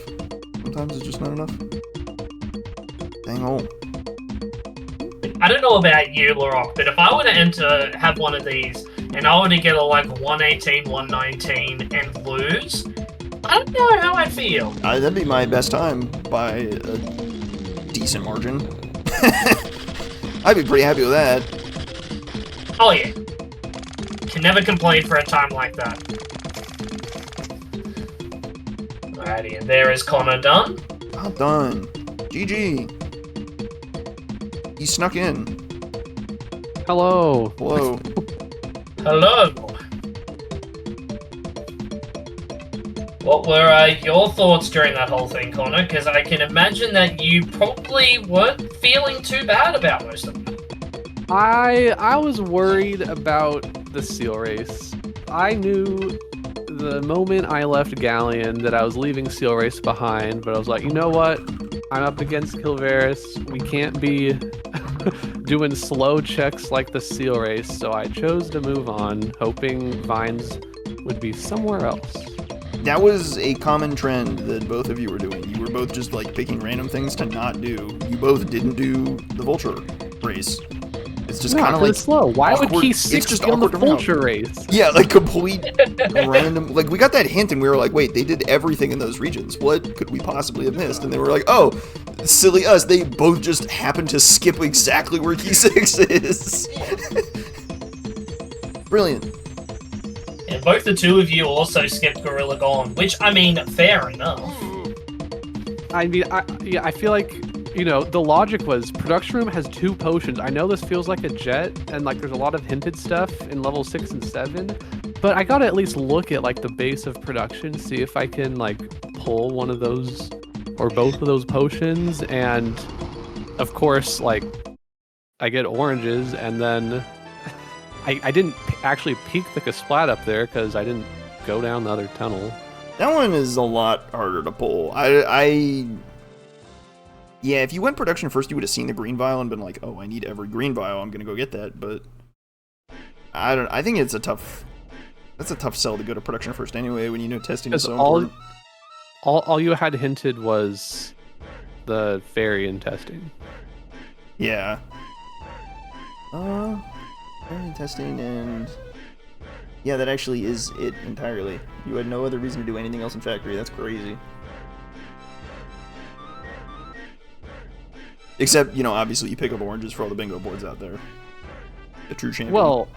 Dang ol'. I don't know about you, Larock, but if I were to have one of these, and I were to get a like 118, 119, and lose, I don't know how I'd feel. That'd be my best time by a decent margin. I'd be pretty happy with that. Oh yeah. Can never complain for a time like that. Alrighty, and there is Connor done. Not done. GG. He snuck in. Hello. Hello. Hello. What were your thoughts during that whole thing, Connor? Because I can imagine that you probably weren't feeling too bad about most of them. I was worried about the seal race. I knew the moment I left Galleon that I was leaving seal race behind, but I was like, you know what? I'm up against Kilvereis. We can't be doing slow checks like the seal race, so I chose to move on, hoping vines would be somewhere else. That was a common trend that both of you were doing. You were both just like picking random things to not do. You both didn't do the vulture race. It's just kind of like slow. Why awkward. would he It's just 60 on the awkward to know. vulture race? Yeah, like complete random. Like we got that hint and we were like, wait, they did everything in those regions. What could we possibly have missed? And they were like, oh, silly us. They both just happened to skip exactly where key 6 is. Brilliant. And both the two of you also skipped Gorilla Gone, which, I mean, fair enough. I mean, I feel like, you know, the logic was production room has 2 potions. I know this feels like a jet, and like there's a lot of hinted stuff in level 6 and 7, but I gotta at least look at like the base of production, see if I can like pull one of those or both of those potions, and of course, like I get oranges, and then I didn't actually peek the Kasplat up there because I didn't go down the other tunnel. That one is a lot harder to pull. Yeah, if you went production first, you would have seen the green vial and been like, "Oh, I need every green vial. I'm gonna go get that." But I think it's a tough. That's a tough sell to go to production first anyway. When you know testing is so important. All you had hinted was the fairy in testing. Yeah. Fairy in testing and yeah, that actually is it entirely. You had no other reason to do anything else in factory. That's crazy. Except, you know, obviously you pick up oranges for all the bingo boards out there. The true champion. Well,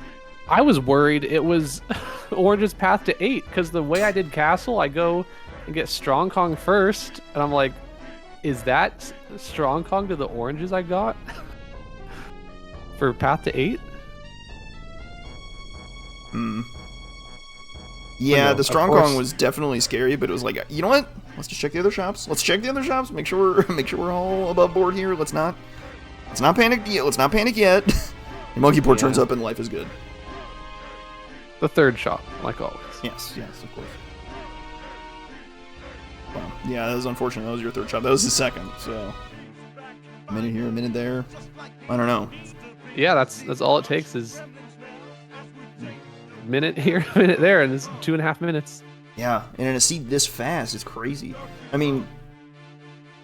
I was worried it was oranges path to 8, because the way I did castle, I go and get Strong Kong first, and I'm like, is that Strong Kong to the oranges I got? For path to 8? Yeah, no, the Strong Kong was definitely scary, but it was like, you know what? Let's just check the other shops. Let's check the other shops. Make sure we're all above board here. Let's not panic yet. Let's not panic yet. The monkey port turns up and life is good. The third shop, like always. Yes, of course. Well, yeah, that was unfortunate. That was your third shop. That was his second. So, a minute here, a minute there. I don't know. Yeah, that's all it takes is minute here, minute there, and it's 2.5 minutes. Yeah, and in a seed this fast, it's crazy. I mean,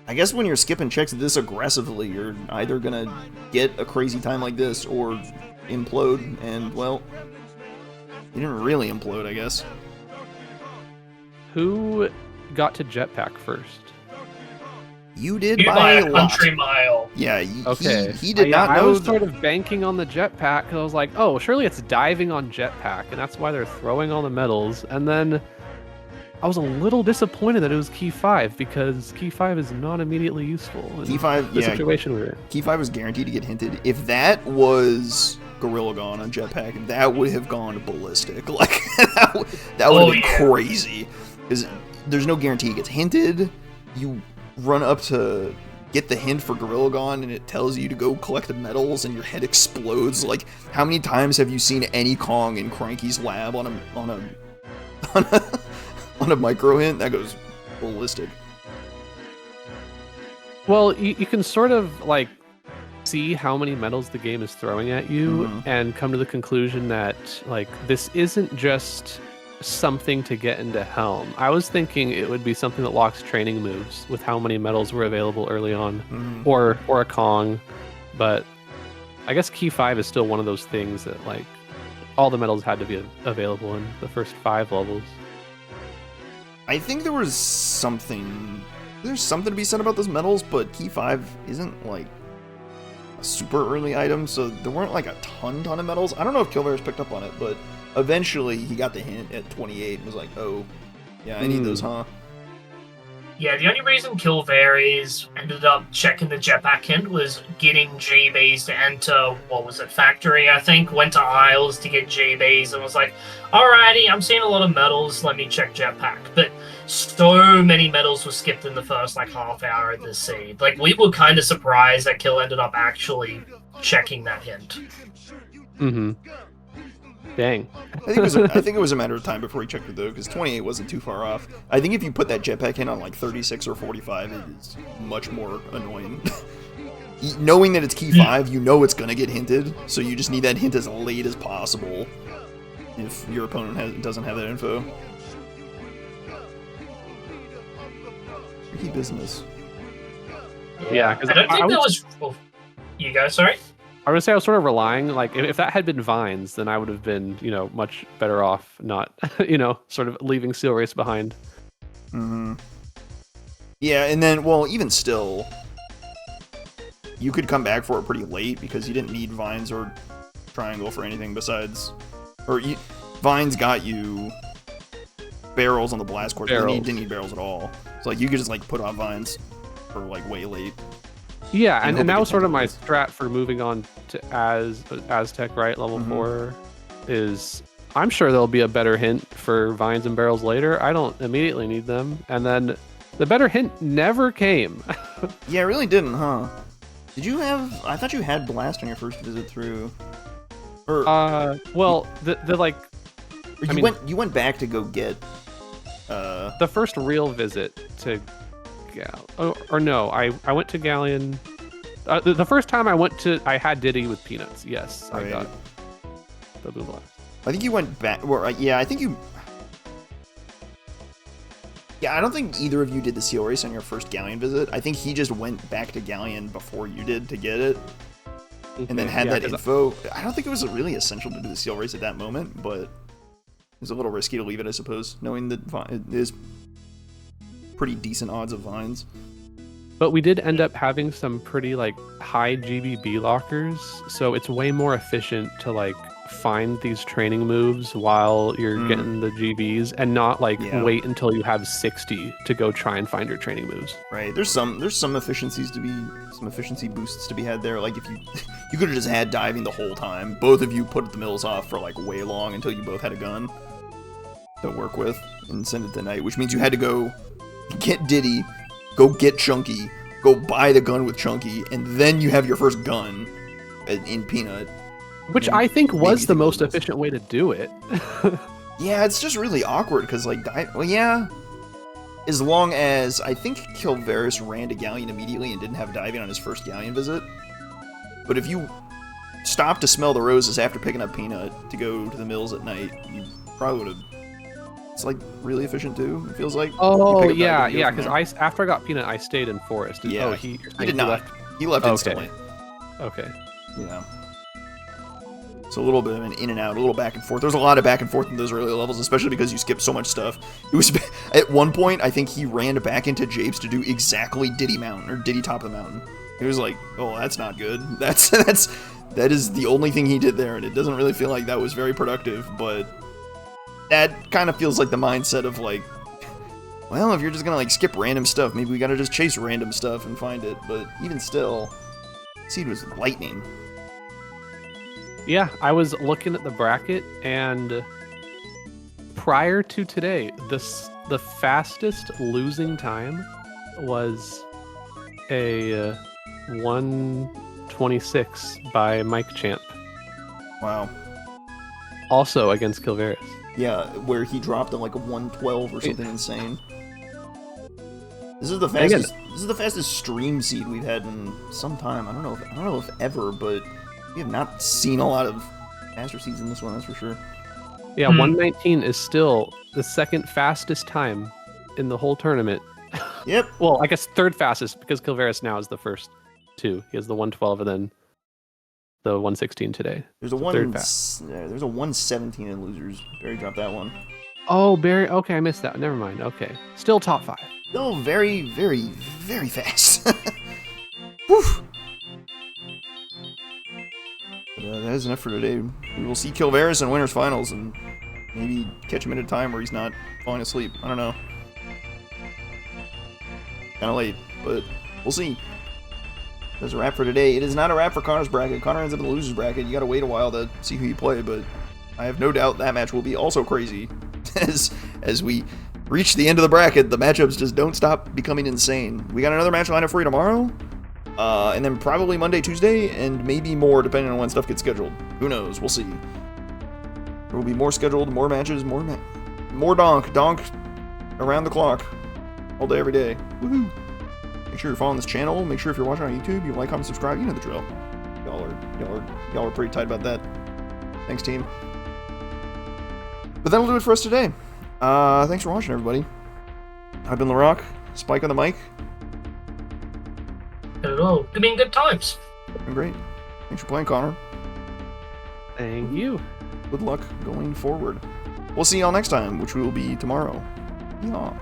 I guess when you're skipping checks this aggressively, you're either gonna get a crazy time like this or implode, and well, you didn't really implode, I guess. Who got to jetpack first? You did You by a lot. country mile. Yeah, Okay. he did not know. I was sort of banking on the jetpack because I was like, oh, surely it's diving on jetpack, and that's why they're throwing all the medals. And then I was a little disappointed that it was key 5 because key 5 is not immediately useful in Key 5, the yeah. situation we're in. Key 5 was guaranteed to get hinted. If that was Gorilla Gone on jetpack, that would have gone ballistic. Like that would have been crazy. Because there's no guarantee it gets hinted. You run up to get the hint for Gorilla Gone and it tells you to go collect the medals and your head explodes. Like, how many times have you seen any Kong in Cranky's lab on a micro hint? That goes ballistic. Well, you can sort of like see how many medals the game is throwing at you and come to the conclusion that like this isn't just something to get into Helm. I was thinking it would be something that locks training moves with how many medals were available early on, or a Kong, but I guess key 5 is still one of those things that like all the medals had to be available in the first 5 levels. I think there's something to be said about those medals, but key 5 isn't like a super early item, so there weren't like a ton of medals. I don't know if Kilvereis picked up on it, but eventually he got the hint at 28 and was like, oh, yeah, I need those, huh? Yeah, the only reason Kilvereis ended up checking the jetpack hint was getting JBs to enter, what was it, Factory, I think, went to Isles to get JBs and was like, alrighty, I'm seeing a lot of medals, let me check jetpack. But so many medals were skipped in the first, like, half hour of this seed. Like, we were kind of surprised that Kill ended up actually checking that hint. Dang. I think it was a matter of time before he checked it, though, because 28 wasn't too far off. I think if you put that jetpack in on like 36 or 45, it is much more annoying. knowing that it's key 5, you know it's gonna get hinted, so you just need that hint as late as possible if your opponent doesn't have that info. Tricky business. Yeah, because I don't think that was. Oh, you guys, sorry. I would say I was sort of relying, like, if that had been Vines, then I would have been, much better off not, sort of leaving Seal Race behind. Mm-hmm. Yeah, and then, well, even still, you could come back for it pretty late because you didn't need Vines or Triangle for anything besides... Vines got you barrels on the blast course, but you didn't need barrels at all. So, like, you could just, like, put on Vines for, like, way late. Yeah, and that was sort of my strat for moving on to Aztec, right? Level 4 is... I'm sure there'll be a better hint for Vines and barrels later. I don't immediately need them. And then the better hint never came. Yeah, it really didn't, huh? Did you have... I thought you had Blast on your first visit through... Or... well, the like... You went back to go get... The first real visit to... Or no, I went to Galleon... the first time I had Diddy with Peanuts, yes. Right. I got the Blue Blast. I think you went back... Well, yeah, I think you... Yeah, I don't think either of you did the Seal Race on your first Galleon visit. I think he just went back to Galleon before you did to get it. And then had that info. I don't think it was really essential to do the Seal Race at that moment, but it was a little risky to leave it, I suppose, knowing that it is pretty decent odds of Vines. But we did end up having some pretty, like, high GBB lockers, so it's way more efficient to, like, find these training moves while you're getting the GBs and not, like, wait until you have 60 to go try and find your training moves. Right. There's some efficiency boosts to be had there. Like, if you could have just had diving the whole time. Both of you put the mills off for, like, way long until you both had a gun to work with and send it to night, which means you had to go get Diddy, go get Chunky, go buy the gun with Chunky, and then you have your first gun in Peanut. Which I think was the most efficient way to do it. Yeah, it's just really awkward, because, like, well, yeah, as long as, I think Kilvereis ran to Galleon immediately and didn't have diving on his first Galleon visit. But if you stopped to smell the roses after picking up Peanut to go to the mills at night, you probably would have... It's, like, really efficient, too, it feels like. Oh, yeah, because after I got Peanut, I stayed in Forest. Yeah, he did not. He left instantly. Okay. Yeah. So a little bit of an in and out, a little back and forth. There's a lot of back and forth in those early levels, especially because you skip so much stuff. It was at one point, I think he ran back into Japes to do exactly Diddy Mountain, or Diddy Top of the Mountain. He was like, oh, that's not good. That is the only thing he did there, and it doesn't really feel like that was very productive, but that kind of feels like the mindset of, like, well, if you're just gonna, like, skip random stuff, maybe we gotta just chase random stuff and find it, but even still, Seed was lightning. Yeah, I was looking at the bracket, and prior to today, the fastest losing time was a 1:26 by Mike Champ. Wow. Also against Kilvereis. Yeah, where he dropped in like a 1:12 or something insane. This is the fastest. This is the fastest stream seed we've had in some time. I don't know if ever, but we have not seen a lot of faster seeds in this one. That's for sure. Yeah, 1:19 is still the second fastest time in the whole tournament. Yep. Well, I guess third fastest because Kilvereis now is the first two. He has the 1:12 and then the 1:16 today. There's a there's a 1:17 in losers. Barry dropped that one. Oh, Barry. Okay, I missed that. Never mind. Okay, still top 5. Still very, very, very fast. Whew. But, that is enough for today. We will see Kilvereis in winners finals and maybe catch him at a time where he's not falling asleep. I don't know. Kind of late, but we'll see. That's a wrap for today. It is not a wrap for Connor's bracket. Connor ends up in the losers bracket. You gotta wait a while to see who you play, but I have no doubt that match will be also crazy. As we reach the end of the bracket, the matchups just don't stop becoming insane. We got another match lined up for you tomorrow, and then probably Monday, Tuesday, and maybe more depending on when stuff gets scheduled. Who knows? We'll see. There will be more scheduled, more matches, more donk around the clock, all day, every day. Woohoo! Make Make sure you're following this channel. Make sure if you're watching on YouTube, you like, comment, subscribe. You know the drill. Y'all are pretty tight about that. Thanks, team. But that'll do it for us today. Thanks for watching, everybody. I've been LaRock. Spike on the mic. Hello. It's been good times. Been great. Thanks for playing, Connor. Thank you. Good luck going forward. We'll see y'all next time, which will be tomorrow. Yeah.